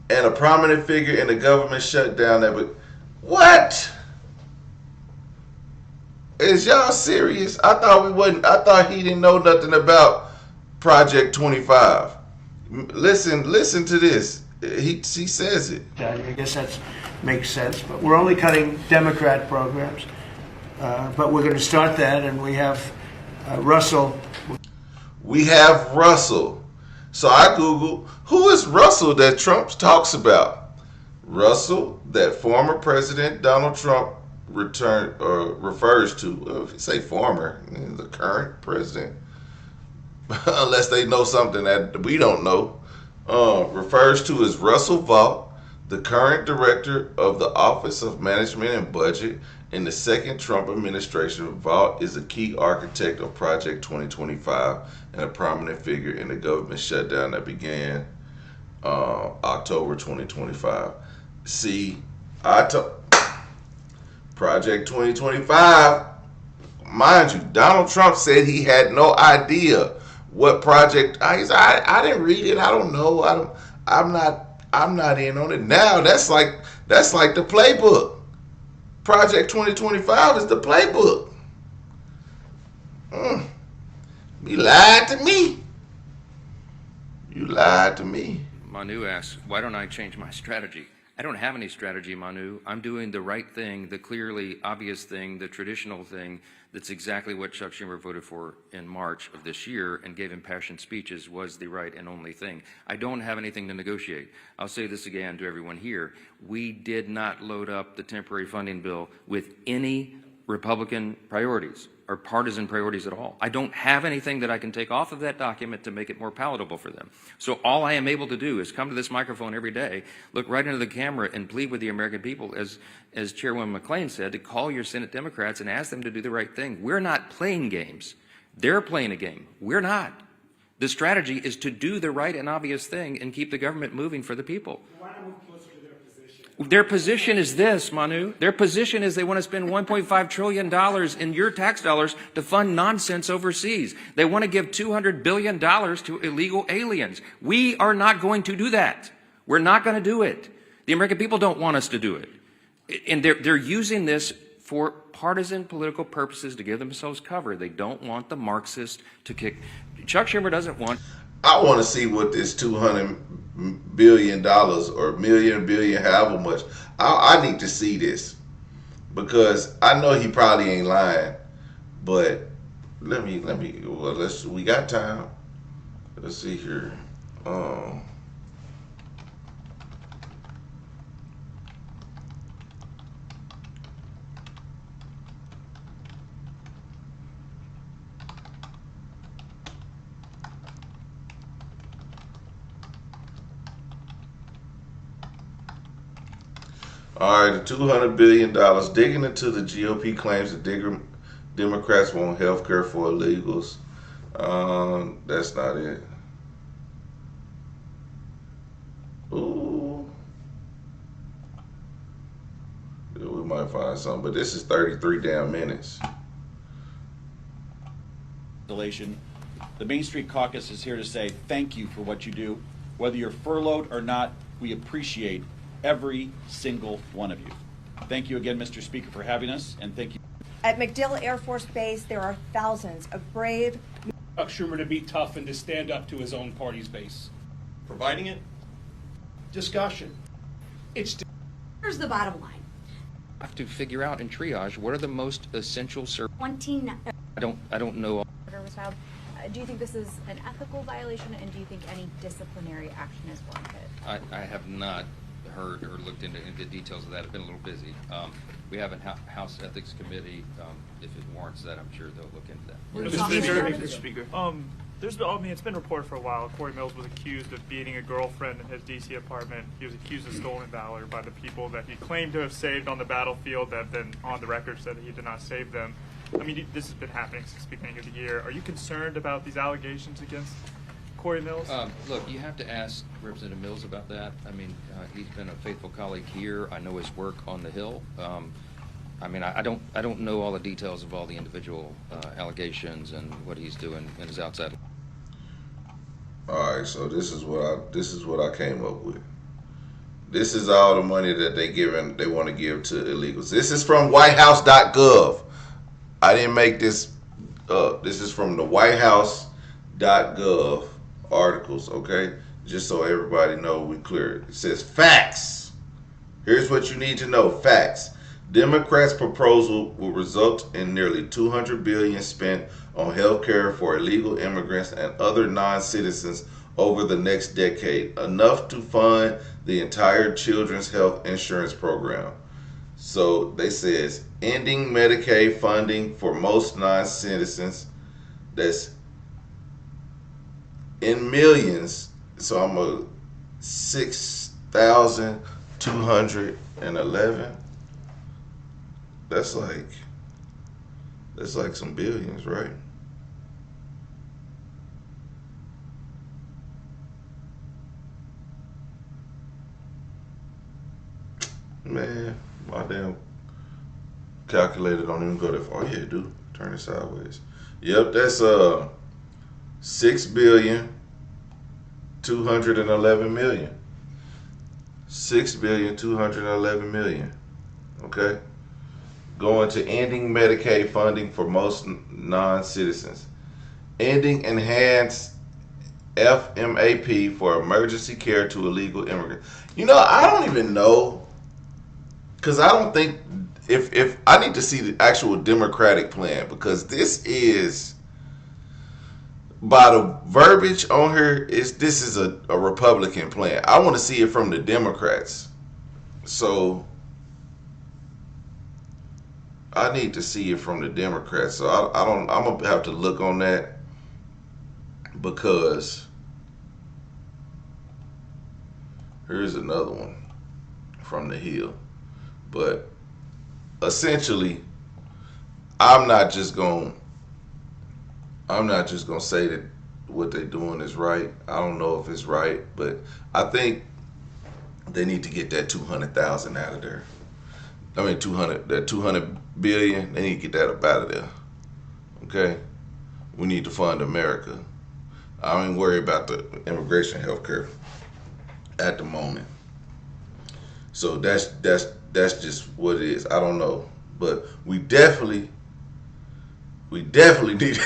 And a prominent figure in the government shutdown. What? Is y'all serious? I thought we wasn't. I thought he didn't know nothing about Project 25. Listen to this. He says it. I guess that makes sense, but we're only cutting Democrat programs. But we're going to start that, and we have Russell. We have Russell. So I Googled, who is Russell that Trump talks about? Russell, that former President Donald Trump refers to. Well, if you say former, the current president, unless they know something that we don't know, refers to as Russell Vought, the current director of the Office of Management and Budget in the second Trump administration. Vought is a key architect of Project 2025 and a prominent figure in the government shutdown that began October 2025. See, Project 2025, mind you, Donald Trump said he had no idea what project. I didn't read it. I don't know. I'm not in on it. Now that's like the playbook. Project 2025 is the playbook. You lied to me. You lied to me. Manu asks, why don't I change my strategy? I don't have any strategy, Manu. I'm doing the right thing, the clearly obvious thing, the traditional thing. That's exactly what Chuck Schumer voted for in March of this year and gave impassioned speeches was the right and only thing. I don't have anything to negotiate. I'll say this again to everyone here. We did not load up the temporary funding bill with any Republican priorities or partisan priorities at all. I don't have anything that I can take off of that document to make it more palatable for them. So all I am able to do is come to this microphone every day, look right into the camera and plead with the American people, as Chairwoman McClain said, to call your Senate Democrats and ask them to do the right thing. We're not playing games. They're playing a game. We're not. The strategy is to do the right and obvious thing and keep the government moving for the people. Their position is this, Manu. Their position is they want to spend $1.5 trillion in your tax dollars to fund nonsense overseas. They want to give $200 billion to illegal aliens. We are not going to do that. We're not going to do it. The American people don't want us to do it. And they're using this for partisan political purposes to give themselves cover. They don't want the Marxists to kick. Chuck Schumer doesn't want. I want to see what this $200 billion or billion, however much. I need to see this because I know he probably ain't lying. But let me. Well, we got time. Let's see here. All right, the $200 billion, digging into the GOP claims that Democrats want health care for illegals. That's not it. Ooh. Yeah, we might find something, but this is 33 damn minutes. The Main Street Caucus is here to say thank you for what you do. Whether you're furloughed or not, we appreciate every single one of you. Thank you again, Mr. Speaker, for having us, and thank you. At MacDill Air Force Base, there are thousands of brave... Chuck Schumer to be tough and to stand up to his own party's base. Providing it? Discussion. Here's the bottom line. Have to figure out in triage what are the most essential services. 29. I don't know. Was filed. Do you think this is an ethical violation, and do you think any disciplinary action is warranted? I have not heard or looked into the details of that. I've been a little busy. We have a House Ethics Committee. If it warrants that, I'm sure they'll look into that. Mr. Speaker. It's been reported for a while. Corey Mills was accused of beating a girlfriend in his D.C. apartment. He was accused of stolen valor by the people that he claimed to have saved on the battlefield that then on the record said that he did not save them. I mean, this has been happening since the beginning of the year. Are you concerned about these allegations against Corey Mills? Look, you have to ask Representative Mills about that. I mean, he's been a faithful colleague here. I know his work on the Hill. I mean, I don't know all the details of all the individual allegations and what he's doing in his outside. All right, so this is what I came up with. This is all the money that they want to give to illegals. This is from whitehouse.gov. I didn't make this up. This is from the WhiteHouse.gov articles, okay? Just so everybody know we clear. It says facts. Here's what you need to know. Facts. Democrats' proposal will result in nearly $200 billion spent on health care for illegal immigrants and other non-citizens over the next decade, enough to fund the entire children's health insurance program. So they says ending Medicaid funding for most non-citizens, that's in millions. So I'm a 6,211. That's like some billions, right? Man, my damn calculator don't even go that far. Oh yeah, it do. Turn it sideways. Yep, that's 6,211,000,000. 6,211,000,000. Okay. Going to ending Medicaid funding for most non-citizens. Ending enhanced FMAP for emergency care to illegal immigrants. You know, I don't even know, because I don't think, if I need to see the actual Democratic plan, because this is, by the verbiage on here, this is a Republican plan. I want to see it from the Democrats. So I need to see it from the Democrats. So I'm gonna have to look on that, because here's another one from the Hill. But essentially, I'm not just gonna say that what they're doing is right. I don't know if it's right, but I think they need to get that 200,000 out of there. I mean, 200 billion. They need to get that up out of there. Okay, we need to fund America. I don't even worry about the immigration healthcare at the moment. So that's just what it is. I don't know, but we definitely need.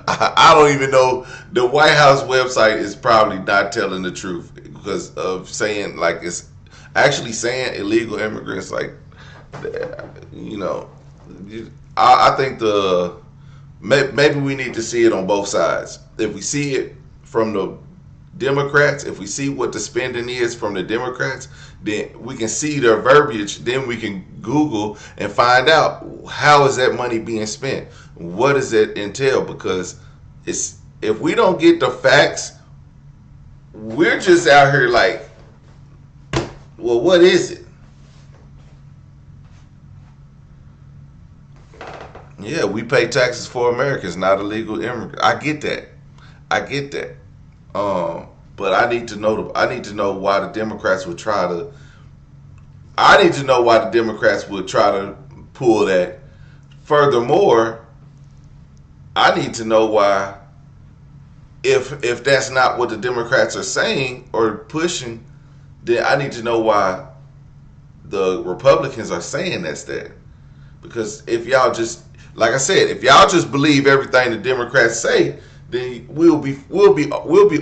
I don't even know. The White House website is probably not telling the truth, because of saying, like, it's actually saying illegal immigrants. Like, you know, I think maybe we need to see it on both sides. If we see it from the Democrats, if we see what the spending is from the Democrats, then we can see their verbiage. Then we can Google and find out, how is that money being spent? What does it entail? Because if we don't get the facts, we're just out here like, well, what is it? Yeah, we pay taxes for Americans, not illegal immigrants. I get that. But I need to know why the Democrats would try to. I need to know why the Democrats would try to pull that. Furthermore, I need to know why, if that's not what the Democrats are saying or pushing, then I need to know why the Republicans are saying that's that. Because if y'all just, like I said, if y'all just believe everything the Democrats say, then we'll be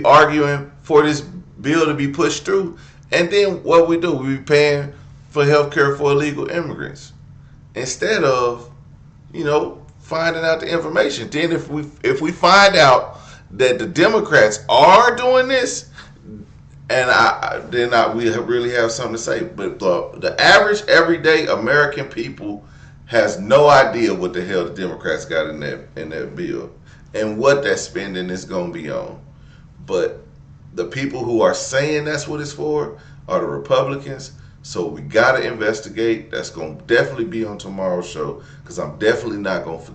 arguing for this bill to be pushed through, and then what we do, we be paying for health care for illegal immigrants instead of, finding out the information. Then if we find out that the Democrats are doing this, and we really have something to say. But the average everyday American people has no idea what the hell the Democrats got in that bill and what that spending is going to be on. But the people who are saying that's what it's for are the Republicans. So we got to investigate. That's going to definitely be on tomorrow's show, because I'm definitely not going to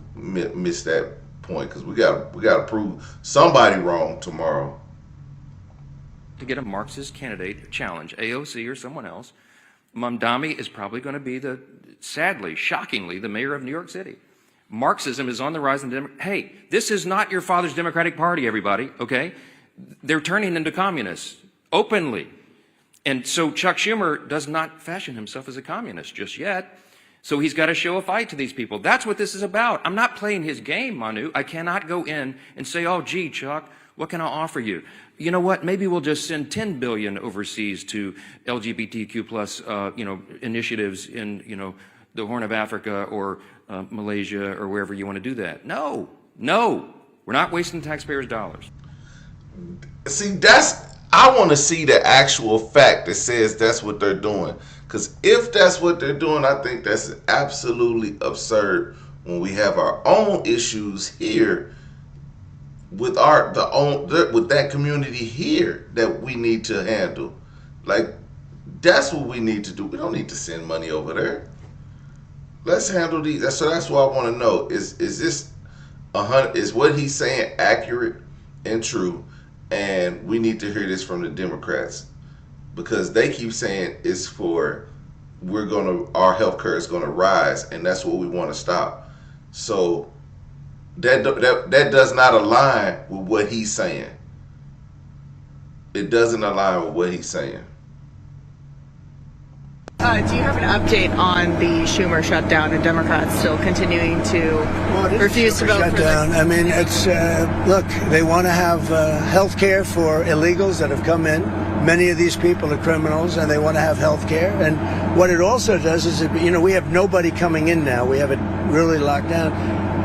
miss that point, because we got to prove somebody wrong tomorrow. To get a Marxist candidate challenge, AOC or someone else, Mamdani is probably going to be sadly, shockingly, the mayor of New York City. Marxism is on the rise. Hey, this is not your father's Democratic Party, everybody, okay? They're turning into communists openly. And so Chuck Schumer does not fashion himself as a communist just yet. So he's got to show a fight to these people. That's what this is about. I'm not playing his game, Manu. I cannot go in and say, oh, gee, Chuck, what can I offer you? You know what? Maybe we'll just send $10 billion overseas to LGBTQ plus, initiatives in, the Horn of Africa or Malaysia or wherever you want to do that. No, we're not wasting taxpayers' dollars. See, I want to see the actual fact that says that's what they're doing. Because if that's what they're doing, I think that's absolutely absurd when we have our own issues here with with that community here that we need to handle. Like, that's what we need to do. We don't need to send money over there. Let's handle these. So that's what I want to know. Is this is what he's saying accurate and true? And we need to hear this from the Democrats, because they keep saying it's for our healthcare is gonna rise, and that's what we want to stop. So that does not align with what he's saying. It doesn't align with what he's saying. Do you have an update on the Schumer shutdown and Democrats still continuing to refuse to vote for shutdown? I mean, it's look, they want to have health care for illegals that have come in. Many of these people are criminals, and they want to have health care. And what it also does is, we have nobody coming in now. We have it really locked down.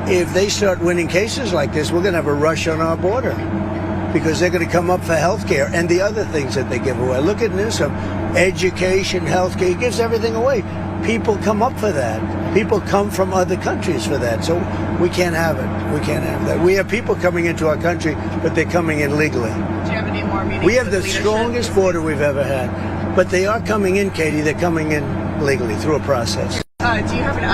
If they start winning cases like this, we're going to have a rush on our border, because they're going to come up for health care and the other things that they give away. Look at Newsom. Education, health care, he gives everything away. People come up for that. People come from other countries for that. So we can't have it. We can't have that. We have people coming into our country, but they're coming in legally. Do you have any more meetings? We have the strongest border we've ever had. But they are coming in, Katie. They're coming in legally through a process. Do you have an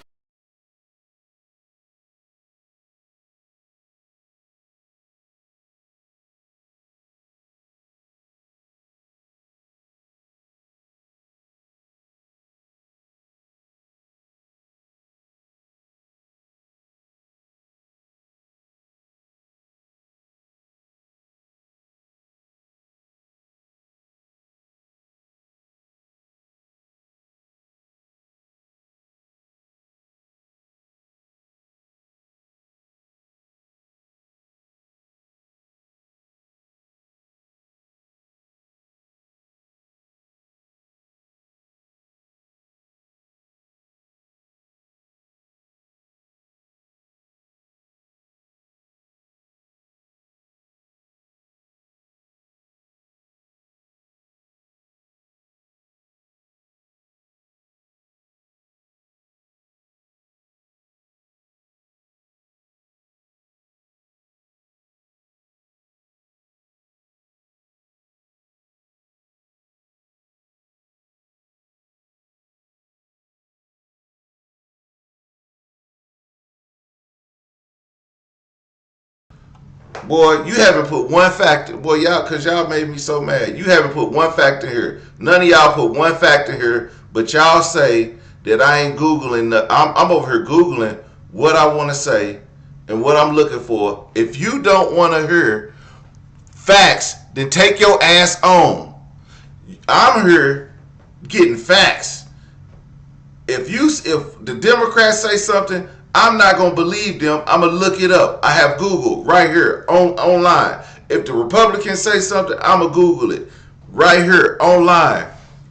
Boy, you haven't put one factor. Boy, because y'all made me so mad. You haven't put one factor here. None of y'all put one factor here, but y'all say that I ain't Googling. I'm over here Googling what I want to say and what I'm looking for. If you don't want to hear facts, then take your ass on. I'm here getting facts. If the Democrats say something, I'm not going to believe them. I'm going to look it up. I have Google right here online. If the Republicans say something, I'm going to Google it right here online.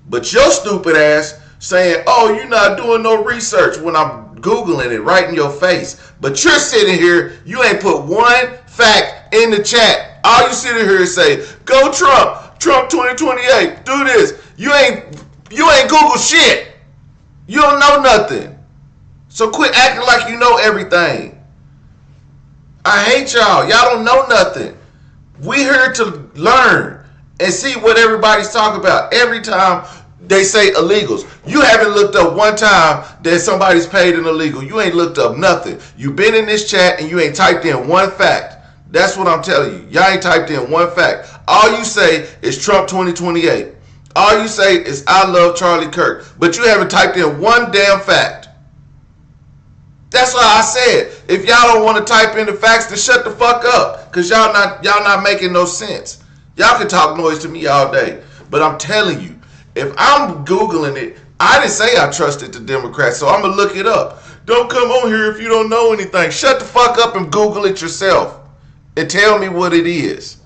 But your stupid ass saying, oh, you're not doing no research when I'm Googling it right in your face. But you're sitting here, you ain't put one fact in the chat. All you sitting here is say, go Trump 2028, do this. You ain't Google shit. You don't know nothing. So quit acting like you know everything. I hate y'all. Y'all don't know nothing. We here to learn and see what everybody's talking about. Every time they say illegals, you haven't looked up one time that somebody's paid an illegal. You ain't looked up nothing. You've been in this chat and you ain't typed in one fact. That's what I'm telling you. Y'all ain't typed in one fact. All you say is Trump 2028. All you say is I love Charlie Kirk. But you haven't typed in one damn fact. That's why I said, if y'all don't want to type in the facts, then shut the fuck up. Because y'all not making no sense. Y'all can talk noise to me all day. But I'm telling you, if I'm Googling it, I didn't say I trusted the Democrats, so I'm going to look it up. Don't come on here if you don't know anything. Shut the fuck up and Google it yourself and tell me what it is.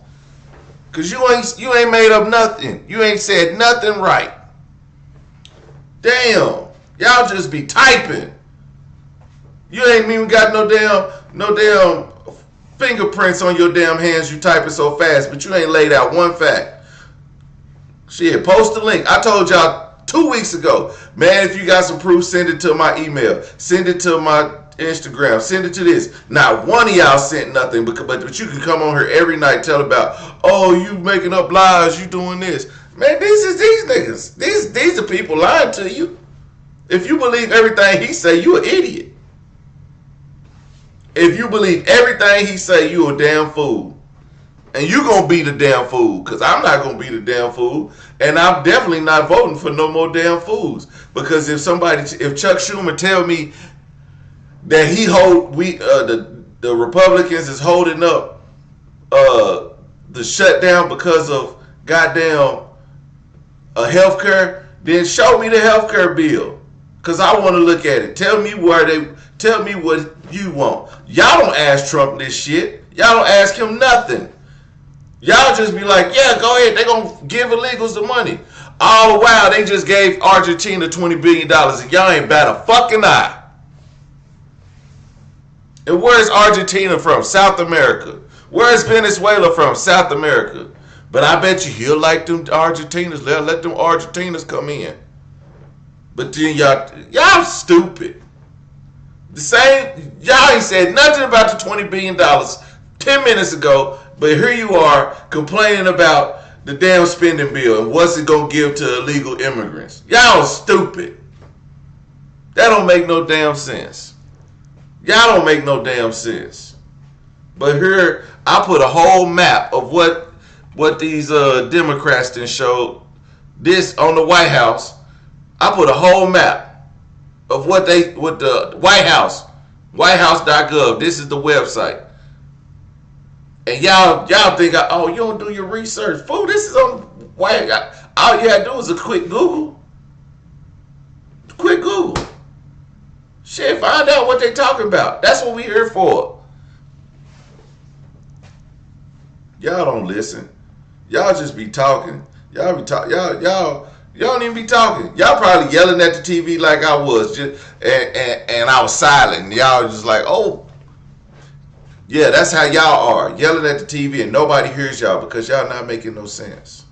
Because you ain't made up nothing. You ain't said nothing right. Damn. Y'all just be typing. You ain't even got no damn fingerprints on your damn hands. You typing so fast, but you ain't laid out one fact. Shit, post the link. I told y'all 2 weeks ago, man, if you got some proof, send it to my email. Send it to my Instagram. Send it to this. Not one of y'all sent nothing, but you can come on here every night, tell about, oh, you making up lies, you doing this. Man, these niggas. These are people lying to you. If you believe everything he say, you an idiot. If you believe everything he say, you a damn fool. And you gonna be the damn fool, because I'm not gonna be the damn fool. And I'm definitely not voting for no more damn fools. Because if Chuck Schumer tell me that the Republicans is holding up the shutdown because of goddamn healthcare, then show me the healthcare bill. Because I want to look at it. Tell me what you want. Y'all don't ask Trump this shit. Y'all don't ask him nothing. Y'all just be like, yeah, go ahead. They're going to give illegals the money. Oh, wow, they just gave Argentina $20 billion and y'all ain't bat a fucking eye. And where's Argentina from? South America. Where's Venezuela from? South America. But I bet you he'll like them Argentinas. Let them Argentinas come in. But then y'all stupid. The same, y'all ain't said nothing about the $20 billion 10 minutes ago, but here you are complaining about the damn spending bill and what's it gonna give to illegal immigrants. Y'all stupid. That don't make no damn sense. Y'all don't make no damn sense. But here, I put a whole map of what these Democrats done showed this on the White House. I put a whole map of what the White House, whitehouse.gov. This is the website. And y'all think, oh, you don't do your research. Fool, this is on White House. All you had to do was a quick Google. Quick Google. Shit, find out what they talking about. That's what we here for. Y'all don't listen. Y'all just be talking. Y'all don't even be talking. Y'all probably yelling at the TV like I was, and I was silent. Y'all just like, oh, yeah, that's how y'all are, yelling at the TV and nobody hears y'all because y'all not making no sense.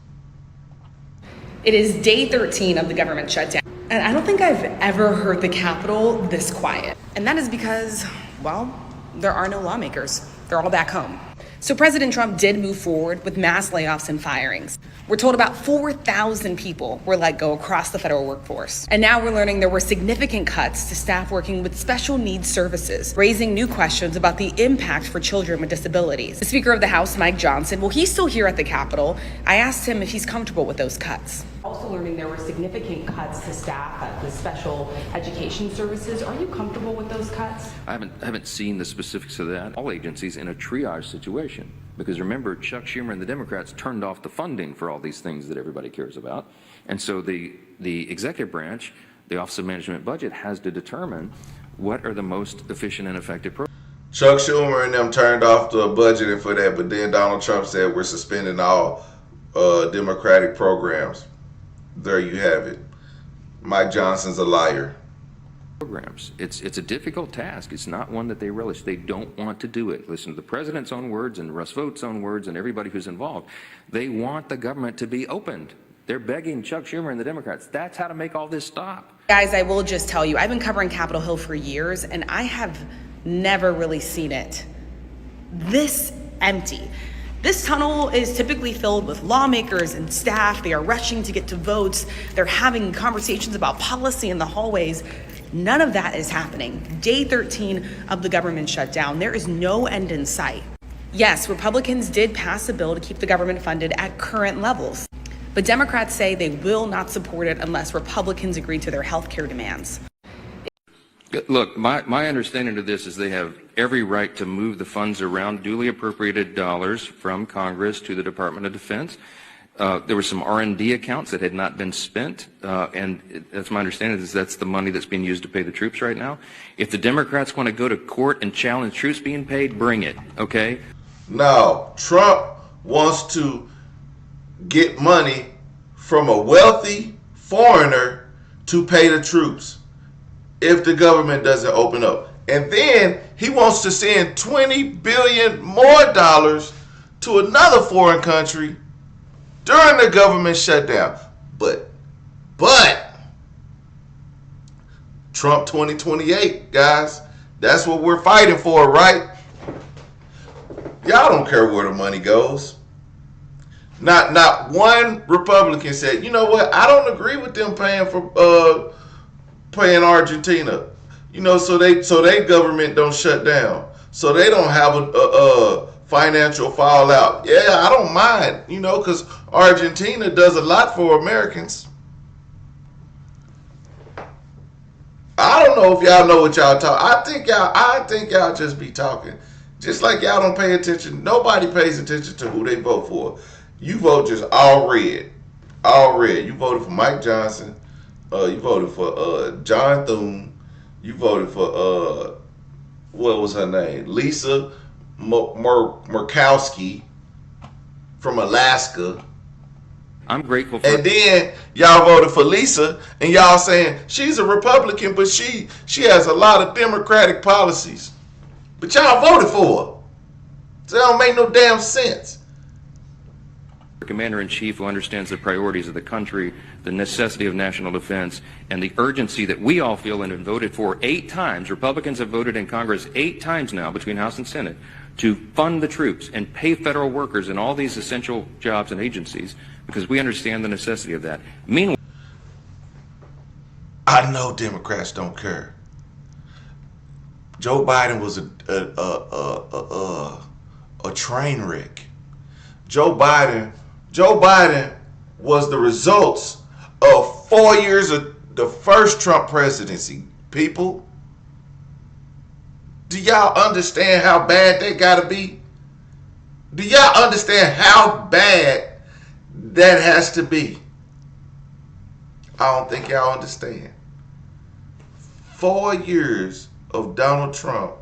It is day 13 of the government shutdown, and I don't think I've ever heard the Capitol this quiet. And that is because, well, there are no lawmakers. They're all back home. So President Trump did move forward with mass layoffs and firings. We're told about 4,000 people were let go across the federal workforce. And now we're learning there were significant cuts to staff working with special needs services, raising new questions about the impact for children with disabilities. The Speaker of the House, Mike Johnson, well, he's still here at the Capitol. I asked him if he's comfortable with those cuts. Also learning there were significant cuts to staff at the special education services. Are you comfortable with those cuts? I haven't seen the specifics of that. All agencies in a triage situation. Because remember, Chuck Schumer and the Democrats turned off the funding for all these things that everybody cares about. And so the executive branch, the Office of Management and Budget, has to determine what are the most efficient and effective programs. Chuck Schumer and them turned off the budgeting for that, but then Donald Trump said we're suspending all Democratic programs. There you have it. Mike Johnson's a liar. Programs. It's a difficult task. It's not one that they relish. They don't want to do it. Listen to the president's own words and Russ Vought's own words and everybody who's involved. They want the government to be opened. They're begging Chuck Schumer and the Democrats. That's how to make all this stop. Guys, I will just tell you, I've been covering Capitol Hill for years, and I have never really seen it this empty. This tunnel is typically filled with lawmakers and staff. They are rushing to get to votes. They're having conversations about policy in the hallways. None of that is happening. Day 13 of the government shutdown. There is no end in sight. Yes, Republicans did pass a bill to keep the government funded at current levels, but Democrats say they will not support it unless Republicans agree to their health care demands. Look, my understanding of this is they have every right to move the funds around, duly appropriated dollars from Congress to the Department of Defense. There were some R&D accounts that had not been spent, and that's my understanding is that's the money that's being used to pay the troops right now. If the Democrats want to go to court and challenge troops being paid, bring it, okay? Now, Trump wants to get money from a wealthy foreigner to pay the troops if the government doesn't open up. And then he wants to send $20 billion more to another foreign country during the government shutdown. But Trump 2028, guys, that's what we're fighting for, right? Y'all don't care where the money goes. Not one Republican said, you know what, I don't agree with them paying Argentina. You know, so they government don't shut down. So they don't have a financial fallout. Yeah, I don't mind, you know, because Argentina does a lot for Americans. I don't know if y'all know what y'all talk. I think y'all just be talking. Just like y'all don't pay attention. Nobody pays attention to who they vote for. You vote just all red. All red. You voted for Mike Johnson. You voted for John Thune. You voted for what was her name? Lisa Murkowski from Alaska. I'm grateful for. And then y'all voted for Lisa, and y'all saying she's a Republican, but she has a lot of Democratic policies. But y'all voted for her. So that don't make no damn sense. Commander-in-Chief who understands the priorities of the country, the necessity of national defense, and the urgency that we all feel and have voted for 8 times. Republicans have voted in Congress 8 times now between House and Senate to fund the troops and pay federal workers in all these essential jobs and agencies because we understand the necessity of that. Meanwhile, I know Democrats don't care. Joe Biden was a train wreck. Joe Biden was the results of 4 years of the first Trump presidency. People, do y'all understand how bad that gotta be? Do y'all understand how bad that has to be? I don't think y'all understand. 4 years of Donald Trump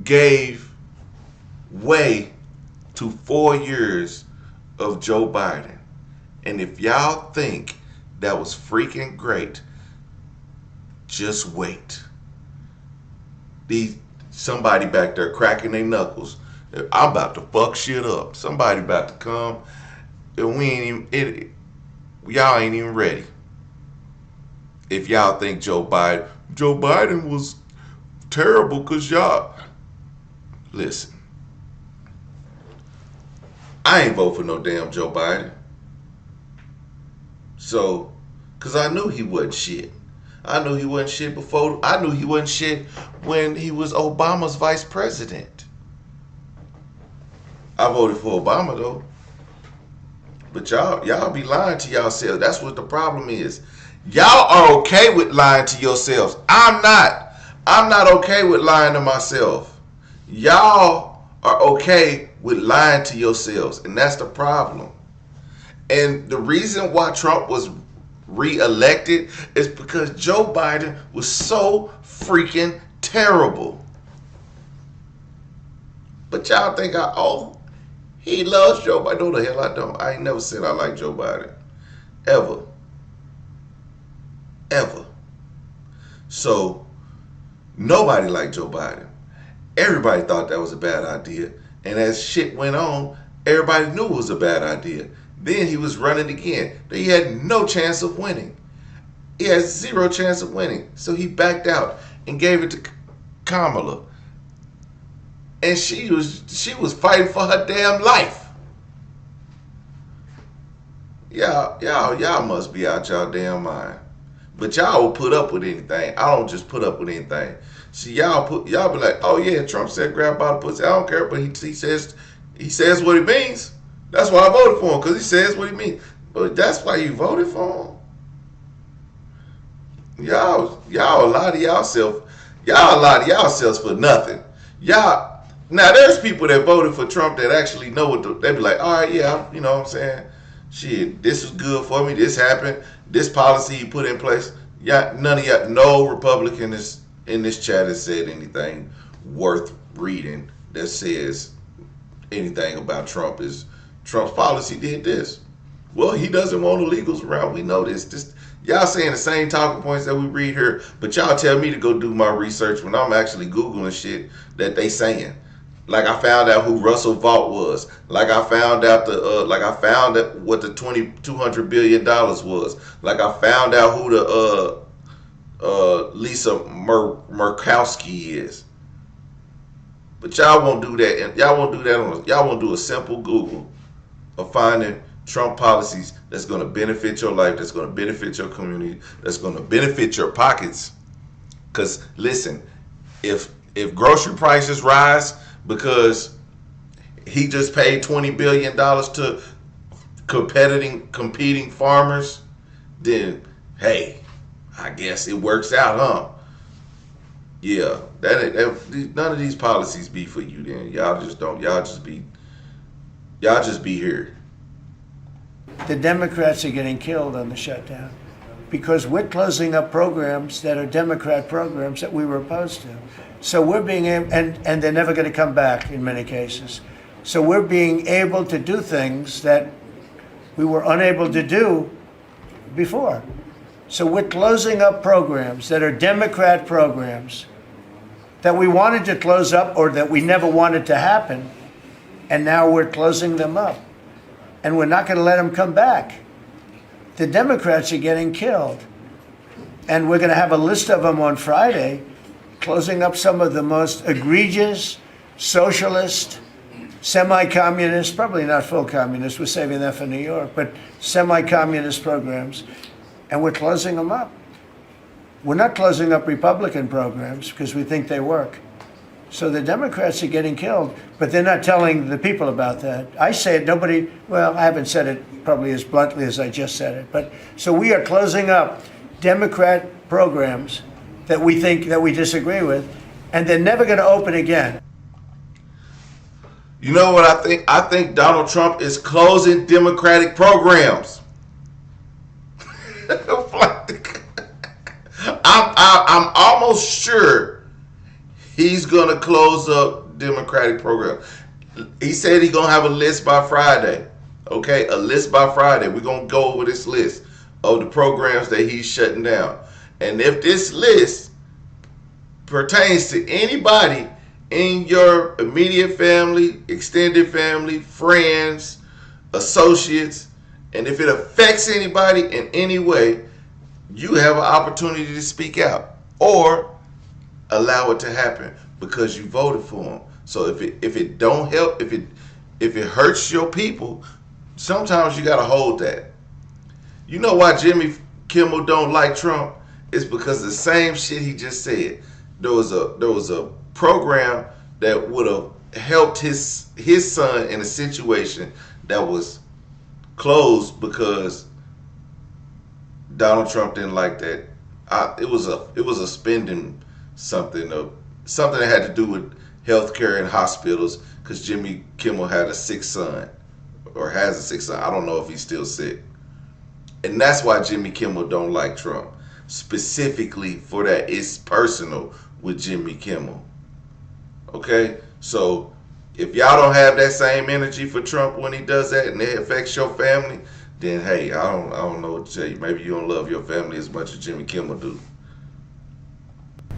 gave way to 4 years of Joe Biden. And if y'all think that was freaking great, just wait. Somebody back there cracking their knuckles. I'm about to fuck shit up. Somebody about to come, and y'all ain't even ready. If y'all think Joe Biden was terrible because y'all, listen, I ain't vote for no damn Joe Biden. So, because I knew he wasn't shit. I knew he wasn't shit before. I knew he wasn't shit when he was Obama's vice president. I voted for Obama though. But y'all be lying to yourselves. That's what the problem is. Y'all are okay with lying to yourselves. I'm not. I'm not okay with lying to myself. Y'all are okay with lying to yourselves, and that's the problem. And the reason why Trump was re-elected is because Joe Biden was so freaking terrible. But y'all think he loves Joe Biden. No, the hell I don't. I ain't never said I like Joe Biden. Ever. Ever. So, nobody liked Joe Biden. Everybody thought that was a bad idea. And as shit went on, everybody knew it was a bad idea. Then he was running again. He had no chance of winning. He had 0 chance of winning. So he backed out and gave it to Kamala. And she was fighting for her damn life. Y'all must be out y'all damn mind. But y'all will put up with anything. I don't just put up with anything. See, y'all be like, oh yeah, Trump said grab by the pussy. I don't care, but he says what he means. That's why I voted for him, because he says what he means. But that's why you voted for him. Y'all lie to yourself. Y'all lie to yourselves for nothing. Y'all Now, there's people that voted for Trump that actually know what they be like, all right, yeah, you know what I'm saying? Shit, this was good for me. This happened. This policy he put in place. Yeah, none of y'all, no Republican in this chat has said anything worth reading that says anything about Trump's policy did this. Well, he doesn't want illegals around. We know this. Y'all saying the same talking points that we read here, but y'all tell me to go do my research when I'm actually Googling shit that they saying. Like I found out who Russell Vought was. Like I found out what the $200 billion was. Like I found out who the Lisa Murkowski is. But y'all won't do that. And y'all won't do that. Y'all won't do a simple Google of finding Trump policies that's going to benefit your life, that's going to benefit your community, that's going to benefit your pockets. Because listen, if grocery prices rise because he just paid $20 billion to competing farmers, then hey, I guess it works out, huh? Yeah, none of these policies be for you. Then y'all just be here. The Democrats are getting killed on the shutdown because we're closing up programs that are Democrat programs that we were opposed to. So we're being able, and they're never going to come back in many cases. So we're being able to do things that we were unable to do before. So we're closing up programs that are Democrat programs that we wanted to close up or that we never wanted to happen, and now we're closing them up. And we're not going to let them come back. The Democrats are getting killed. And we're going to have a list of them on Friday, closing up some of the most egregious, socialist, semi-communist, probably not full communist, we're saving that for New York, but semi-communist programs, and we're closing them up. We're not closing up Republican programs because we think they work. So the Democrats are getting killed, but they're not telling the people about that. I say it, I haven't said it probably as bluntly as I just said it, but so we are closing up Democrat programs that we think that we disagree with, and they're never going to open again. You know what I think? I think Donald Trump is closing Democratic programs. I'm almost sure he's going to close up Democratic programs. He said he's going to have a list by Friday. Okay, a list by Friday. We're going to go over this list of the programs that he's shutting down. And if this list pertains to anybody in your immediate family, extended family, friends, associates, and if it affects anybody in any way, you have an opportunity to speak out or allow it to happen because you voted for him. So if it don't help, if it hurts your people, sometimes you gotta hold that. You know why Jimmy Kimmel don't like Trump? It's because the same shit he just said. There was a program that would have helped his son in a situation that was closed because Donald Trump didn't like that. It was a spending something that had to do with healthcare and hospitals because Jimmy Kimmel had a sick son or has a sick son. I don't know if he's still sick. And that's why Jimmy Kimmel don't like Trump. Specifically for that, it's personal with Jimmy Kimmel. Okay? So if y'all don't have that same energy for Trump when he does that and it affects your family, then hey, I don't know what to tell you. Maybe you don't love your family as much as Jimmy Kimmel do.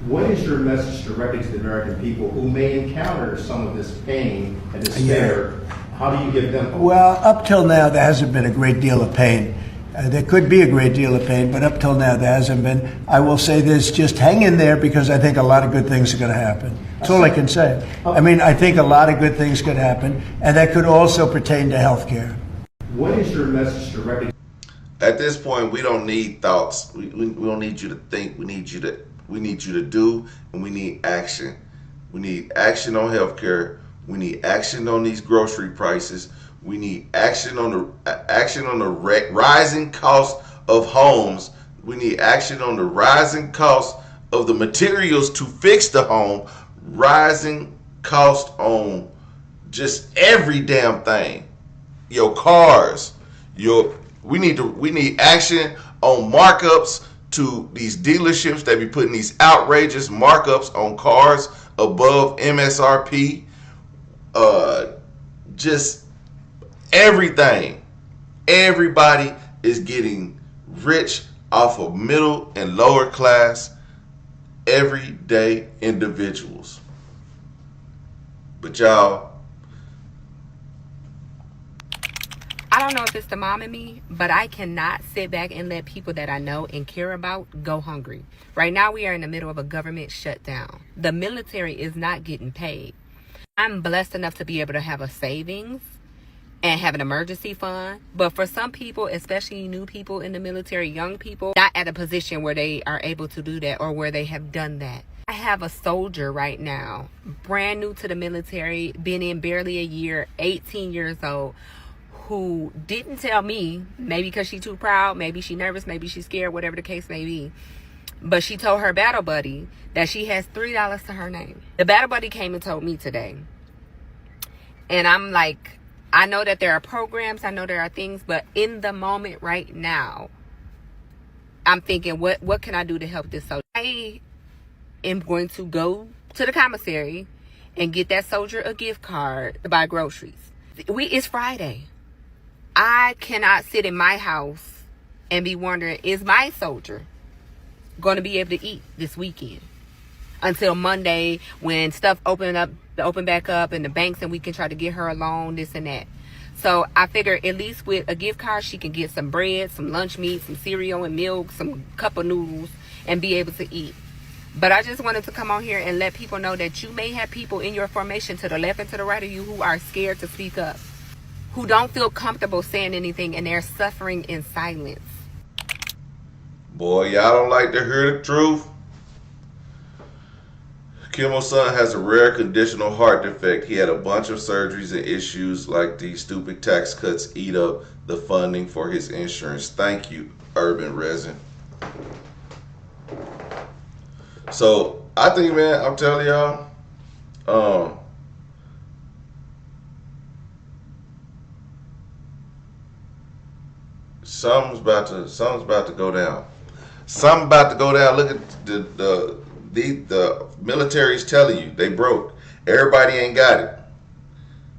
What is your message directly to the American people who may encounter some of this pain and despair? How do you give them? Well, up till now, there hasn't been a great deal of pain. There could be a great deal of pain, but up till now, there hasn't been. I will say this, just hang in there because I think a lot of good things are going to happen. That's all I can say. I mean, I think a lot of good things could happen, and that could also pertain to health care. What is your message directly? At this point, we don't need thoughts. We don't need you to think. We need you to do, and we need action. We need action on healthcare. We need action on these grocery prices. We need action on the rising cost of homes. We need action on the rising cost of the materials to fix the home, rising cost on just every damn thing. Your cars, we need action on markups to these dealerships that be putting these outrageous markups on cars above MSRP. Just everything. Everybody is getting rich off of middle and lower class everyday individuals. But y'all, I don't know if it's the mom in me, but I cannot sit back and let people that I know and care about go hungry. Right now, we are in the middle of a government shutdown. The military is not getting paid. I'm blessed enough to be able to have a savings and have an emergency fund. But for some people, especially new people in the military, young people, not at a position where they are able to do that or where they have done that. I have a soldier right now, brand new to the military, been in barely a year, 18 years old, who didn't tell me, maybe because she's too proud, maybe she's nervous, maybe she's scared, whatever the case may be. But she told her battle buddy that she has $3 to her name. The battle buddy came and told me today. And I'm like, I know that there are programs, I know there are things, but in the moment right now, I'm thinking, what can I do to help this soldier? I am going to go to the commissary and get that soldier a gift card to buy groceries. It's Friday. I cannot sit in my house and be wondering, is my soldier going to be able to eat this weekend? Until Monday when stuff open back up and the banks, and we can try to get her a loan, this and that. So I figure at least with a gift card, she can get some bread, some lunch meat, some cereal and milk, some cup of noodles, and be able to eat. But I just wanted to come on here and let people know that you may have people in your formation to the left and to the right of you who are scared to speak up, who don't feel comfortable saying anything, and they're suffering in silence. Boy, y'all don't like to hear the truth. Kimmel's son has a rare conditional heart defect. He had a bunch of surgeries and issues like these stupid tax cuts eat up the funding for his insurance. Thank you, Urban Resin. So I think, man, I'm telling y'all, something's about to go down. Something about to go down. Look at the military's telling you they broke. Everybody ain't got it.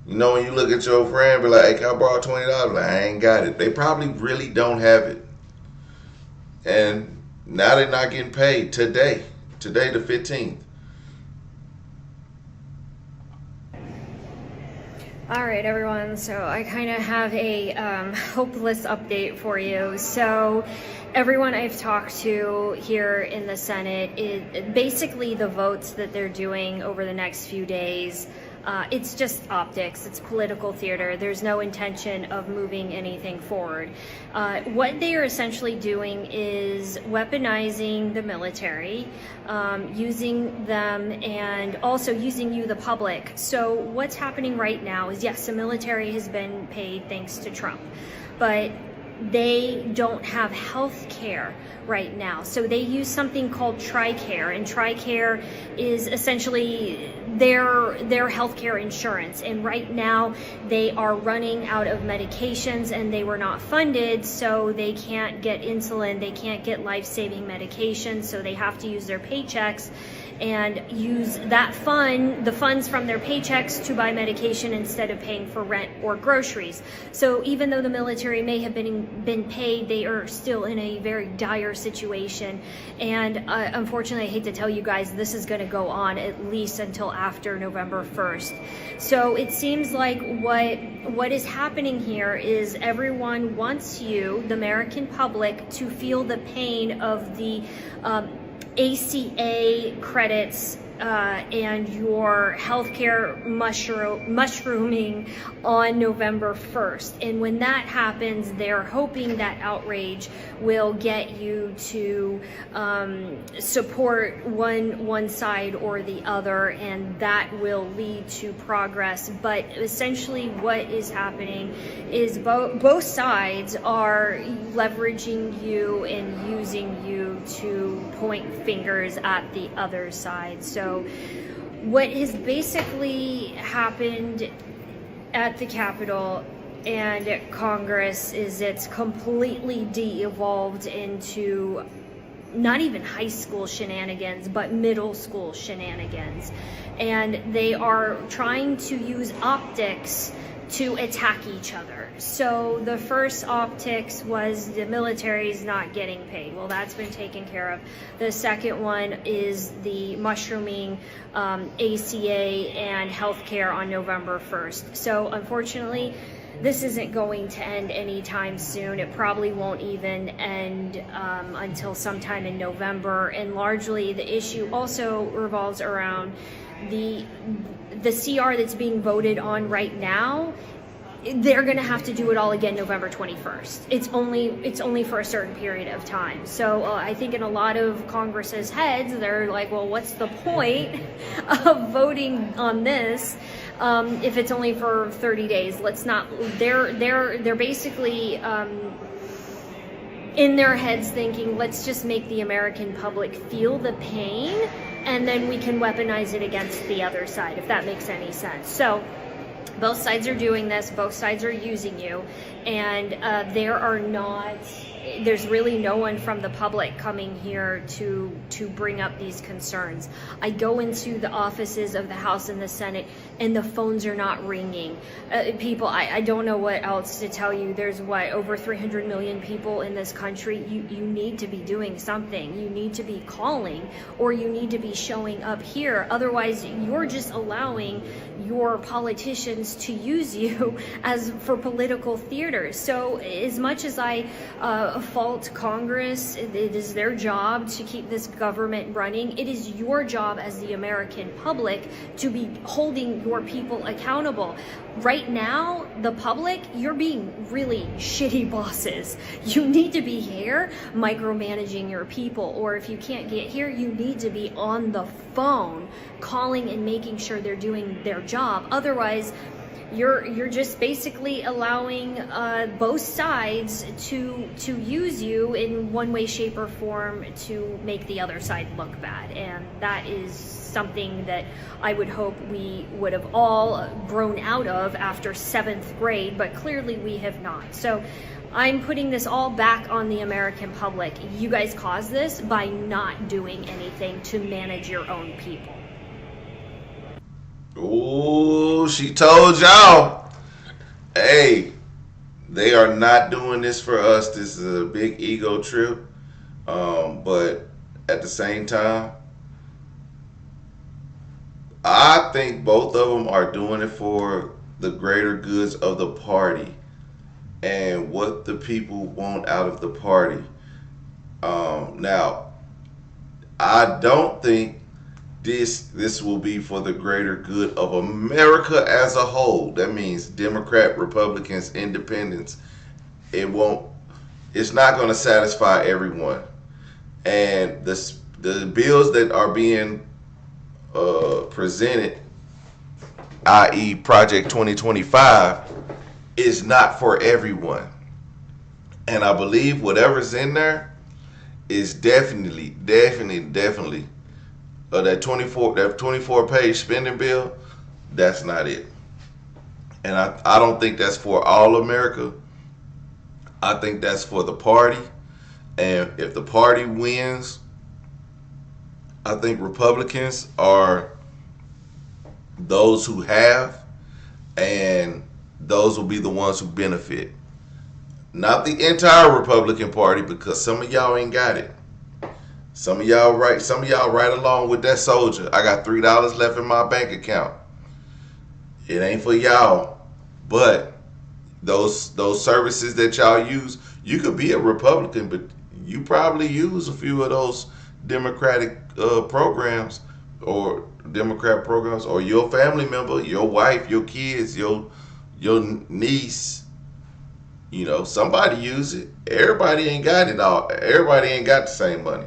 You know, when you look at your friend, be like, "Hey, can I borrow $20?" Like, I ain't got it. They probably really don't have it. And now they're not getting paid today. Today the 15th. All right, everyone. So I kind of have a hopeless update for you. So everyone I've talked to here in the Senate, basically the votes that they're doing over the next few days, it's just optics. It's political theater. There's no intention of moving anything forward. What they are essentially doing is weaponizing the military, using them, and also using you, the public. So what's happening right now is, yes, the military has been paid thanks to Trump, but they don't have health care right now. So they use something called TRICARE, and TRICARE is essentially their health care insurance. And right now they are running out of medications, and they were not funded, so they can't get insulin, they can't get life-saving medications, so they have to use their paychecks and use that the funds from their paychecks to buy medication instead of paying for rent or groceries. So even though the military may have been paid, they are still in a very dire situation. And unfortunately, I hate to tell you guys, this is going to go on at least until after November 1st. So it seems like what is happening here is everyone wants you, the American public, to feel the pain of the ACA credits and your healthcare mushrooming on November 1st. And when that happens, they're hoping that outrage will get you to support one side or the other, and that will lead to progress. But essentially what is happening is both sides are leveraging you and using you to point fingers at the other side. So what has basically happened at the Capitol and at Congress is it's completely de-evolved into not even high school shenanigans, but middle school shenanigans. And they are trying to use optics to attack each other. So the first optics was the military is not getting paid. Well, that's been taken care of. The second one is the mushrooming ACA and healthcare on November 1st. So unfortunately, this isn't going to end anytime soon. It probably won't even end until sometime in November. And largely the issue also revolves around the CR that's being voted on right now. They're going to have to do it all again November 21st. It's only for a certain period of time. So I think in a lot of Congress's heads, they're like, well, what's the point of voting on this if it's only for 30 days? Let's not. They're basically in their heads thinking, let's just make the American public feel the pain, and then we can weaponize it against the other side, if that makes any sense. So both sides are doing this, both sides are using you, and there's really no one from the public coming here to bring up these concerns. I go into the offices of the House and the Senate, and the phones are not ringing. People, I don't know what else to tell you. There's over 300 million people in this country. You need to be doing something. You need to be calling, or you need to be showing up here. Otherwise, you're just allowing your politicians to use you for political theater. So as much as I fault Congress, it is their job to keep this government running. It is your job as the American public to be holding your people accountable. Right now, the public, you're being really shitty bosses. You need to be here micromanaging your people, or if you can't get here, you need to be on the phone calling and making sure they're doing their job. Otherwise, you're just basically allowing both sides to use you in one way, shape, or form to make the other side look bad. And that is something that I would hope we would have all grown out of after 7th grade, but clearly we have not. So I'm putting this all back on the American public. You guys caused this by not doing anything to manage your own people. Ooh, she told y'all. Hey, they are not doing this for us. This is a big ego trip. But at the same time, I think both of them are doing it for the greater goods of the party and what the people want out of the party. Now, I don't think this will be for the greater good of America as a whole. That means Democrat, Republicans, Independents. It's not going to satisfy everyone. And the bills that are being presented, i.e. Project 2025, is not for everyone. And I believe whatever's in there is definitely that 24-page spending bill, that's not it. And I don't think that's for all America. I think that's for the party. And if the party wins, I think Republicans are those who have, and those will be the ones who benefit. Not the entire Republican Party, because some of y'all ain't got it. Some of y'all right along with that soldier. I got $3 left in my bank account. It ain't for y'all. But those services that y'all use, you could be a Republican, but you probably use a few of those Democratic programs, or your family member, your wife, your kids, your niece. You know, somebody use it. Everybody ain't got it all. Everybody ain't got the same money.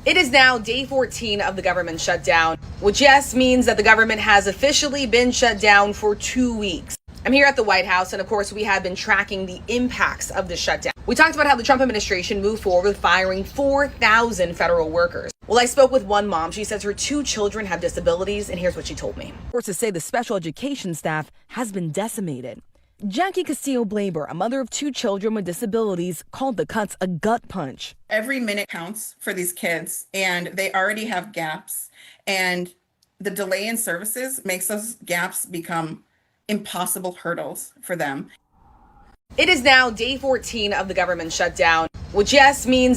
It is now day 14 of the government shutdown, which yes means that the government has officially been shut down for 2 weeks. I'm here at the White House, and of course we have been tracking the impacts of the shutdown. We talked about how the Trump administration moved forward with firing 4,000 federal workers. Well, Well, I spoke with one mom. She says her 2 children have disabilities, and here's what she told me. Sources say the special education staff has been decimated. Jackie Castillo-Blaber, a mother of 2 children with disabilities, called the cuts a gut punch. Every minute counts for these kids, and they already have gaps. And the delay in services makes those gaps become impossible hurdles for them. It is now day 14 of the government shutdown, which yes means...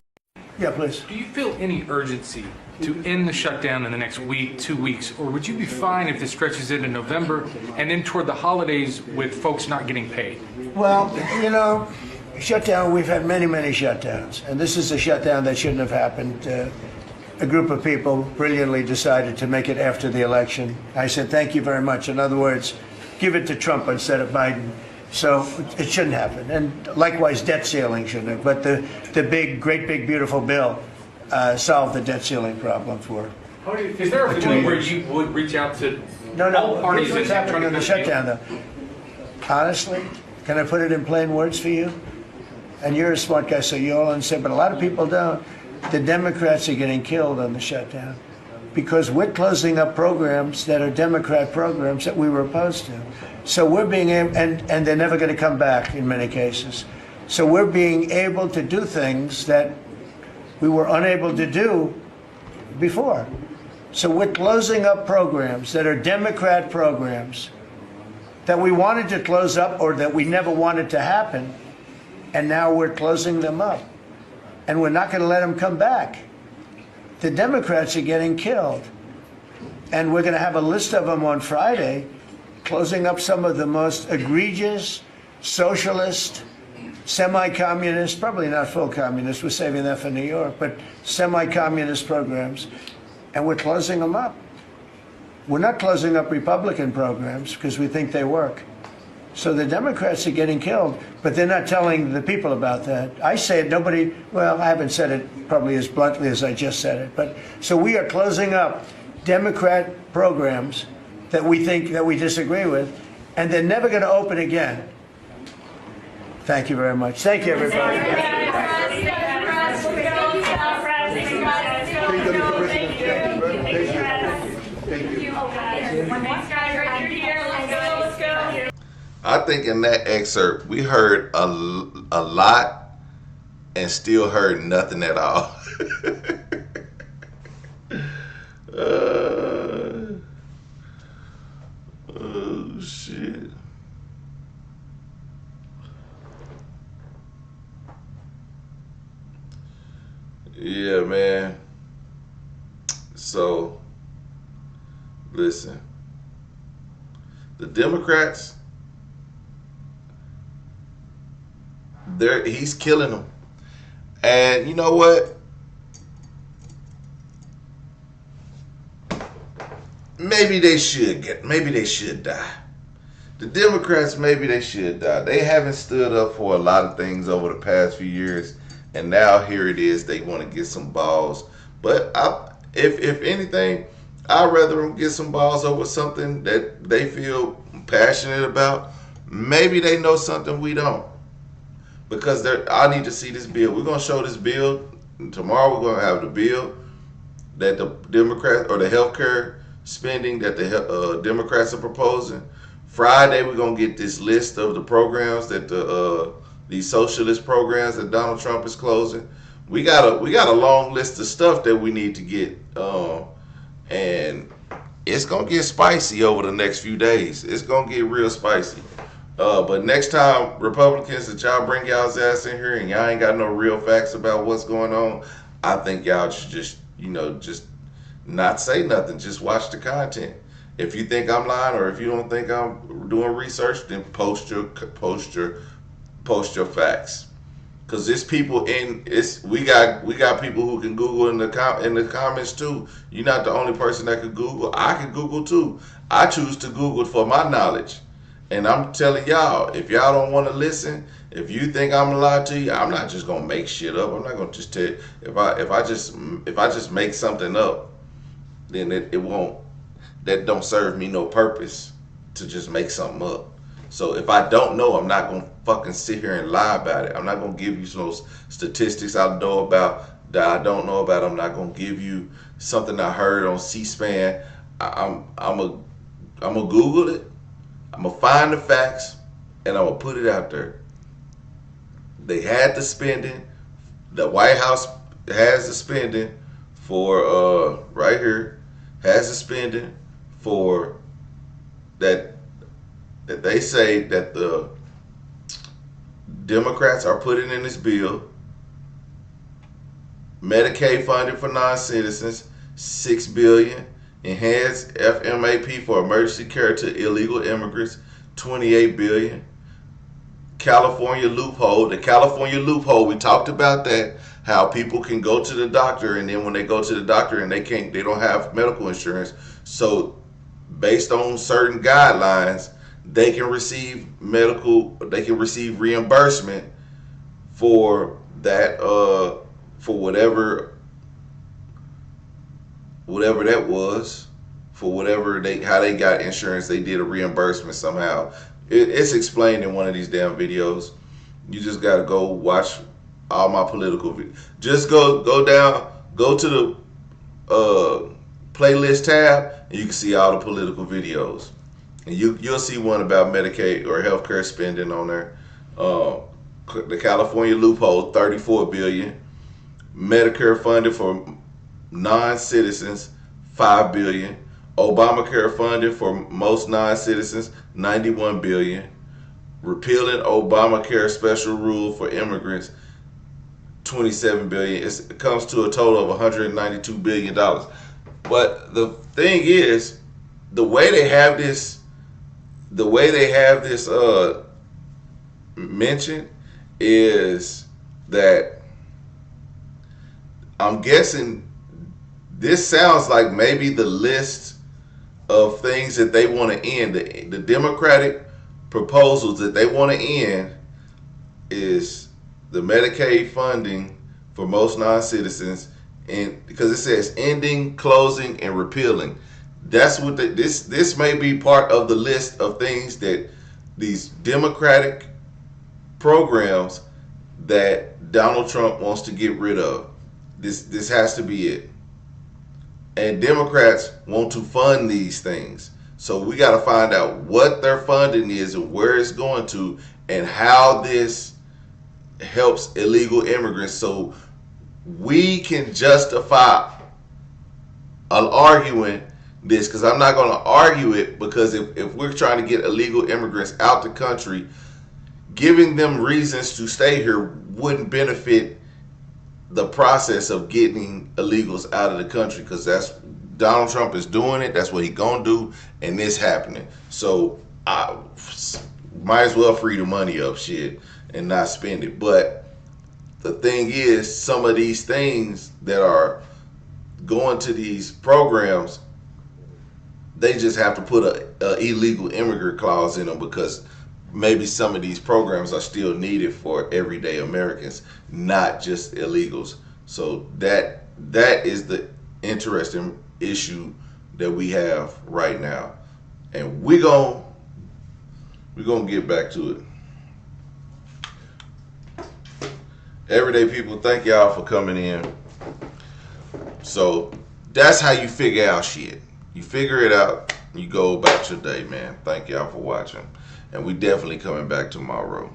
Yeah, please. Do you feel any urgency to end the shutdown in the next week, 2 weeks, or would you be fine if this stretches into November and then toward the holidays with folks not getting paid? Well, you know, shutdown, we've had many, many shutdowns, and this is a shutdown that shouldn't have happened. A group of people brilliantly decided to make it after the election. I said, thank you very much. In other words, give it to Trump instead of Biden. So it shouldn't happen. And likewise, debt ceiling shouldn't have. But the big, great big, beautiful bill solved the debt ceiling problem for Is there a point where you would reach out to all parties? Here's what's happening in the shutdown, though. Honestly, can I put it in plain words for you? And you're a smart guy, so you all understand, but a lot of people don't. The Democrats are getting killed on the shutdown because we're closing up programs that are Democrat programs that we were opposed to. So we're being able, and they're never going to come back in many cases. So we're being able to do things that we were unable to do before. So we're closing up programs that are Democrat programs that we wanted to close up or that we never wanted to happen, and now we're closing them up. And we're not going to let them come back. The Democrats are getting killed. And we're going to have a list of them on Friday, closing up some of the most egregious, socialist, semi-communist, probably not full communist, we're saving that for New York, but semi-communist programs, and we're closing them up. We're not closing up Republican programs because we think they work. So the Democrats are getting killed, but they're not telling the people about that. I say it, nobody, well, I haven't said it probably as bluntly as I just said it, but so we are closing up Democrat programs that we think that we disagree with, and they're never going to open again. Thank you very much. Thank you, everybody. I think in that excerpt, we heard a lot and still heard nothing at all. Oh, shit. Yeah, man. So, listen. The Democrats, he's killing them. And you know what? Maybe they should die. The Democrats, maybe they should die. They haven't stood up for a lot of things over the past few years, and now here it is. They want to get some balls. But if anything, I'd rather them get some balls over something that they feel passionate about. Maybe they know something we don't. Because I need to see this bill. We're going to show this bill. Tomorrow we're going to have the bill that the Democrats, or the healthcare spending that the Democrats are proposing. Friday we're going to get this list of the programs that these socialist programs that Donald Trump is closing. We got a long list of stuff that we need to get, and it's going to get spicy over the next few days. It's going to get real spicy. But next time, Republicans, that y'all bring y'all's ass in here and y'all ain't got no real facts about what's going on, I think y'all should just not say nothing. Just watch the content. If you think I'm lying or if you don't think I'm doing research, then post your facts. Cause there's people we got people who can Google in the comments too. You're not the only person that can Google. I can Google too. I choose to Google for my knowledge. And I'm telling y'all, if y'all don't want to listen, if you think I'm gonna lie to you, I'm not just gonna make shit up. I'm not gonna just tell you. If I just make something up, then it won't. That don't serve me no purpose to just make something up. So if I don't know, I'm not gonna fucking sit here and lie about it. I'm not gonna give you some statistics I know about that I don't know about. I'm not gonna give you something I heard on C-SPAN. I'm gonna Google it. I'm gonna find the facts, and I'm gonna put it out there. They had the spending. The White House has the spending for right here, has the spending for that they say that the Democrats are putting in this bill. Medicaid funding for non-citizens, $6 billion. Enhanced FMAP for emergency care to illegal immigrants, $28 billion. California loophole. The California loophole, we talked about that, how people can go to the doctor, and then when they go to the doctor and they don't have medical insurance, so based on certain guidelines, they can receive reimbursement for that, for whatever that was, for how they got insurance. They did a reimbursement somehow. It's explained in one of these damn videos. You just gotta go watch all my political videos. Just go to the playlist tab, and you can see all the political videos. And you'll see one about Medicaid or healthcare spending on there. The California loophole, $34 billion. Medicare funding for non-citizens, $5 billion. Obamacare funding for most non-citizens, $91 billion. Repealing Obamacare special rule for immigrants, $27 billion. It comes to a total of $192 billion. But the thing is, the way they have this mentioned is that I'm guessing this sounds like maybe the list of things that they want to end. The Democratic proposals that they want to end is the Medicaid funding for most non-citizens, and because it says ending, closing, and repealing. That's what this may be part of the list of things that these Democratic programs that Donald Trump wants to get rid of. This has to be it. And Democrats want to fund these things. So we got to find out what their funding is and where it's going to, and how this helps illegal immigrants, so we can justify arguing this. Because I'm not going to argue it, because if we're trying to get illegal immigrants out the country, giving them reasons to stay here wouldn't benefit the process of getting illegals out of the country, because that's Donald Trump is doing it. That's what he gonna do, and this happening. So I might as well free the money up, shit, and not spend it. But the thing is, some of these things that are going to these programs, they just have to put a illegal immigrant clause in them, because maybe some of these programs are still needed for everyday Americans, not just illegals. So that is the interesting issue that we have right now, and we're gonna get back to it. Everyday people, thank y'all for coming in. So that's how you figure out shit. You figure it out, you go about your day, man. Thank y'all for watching. And we definitely coming back tomorrow.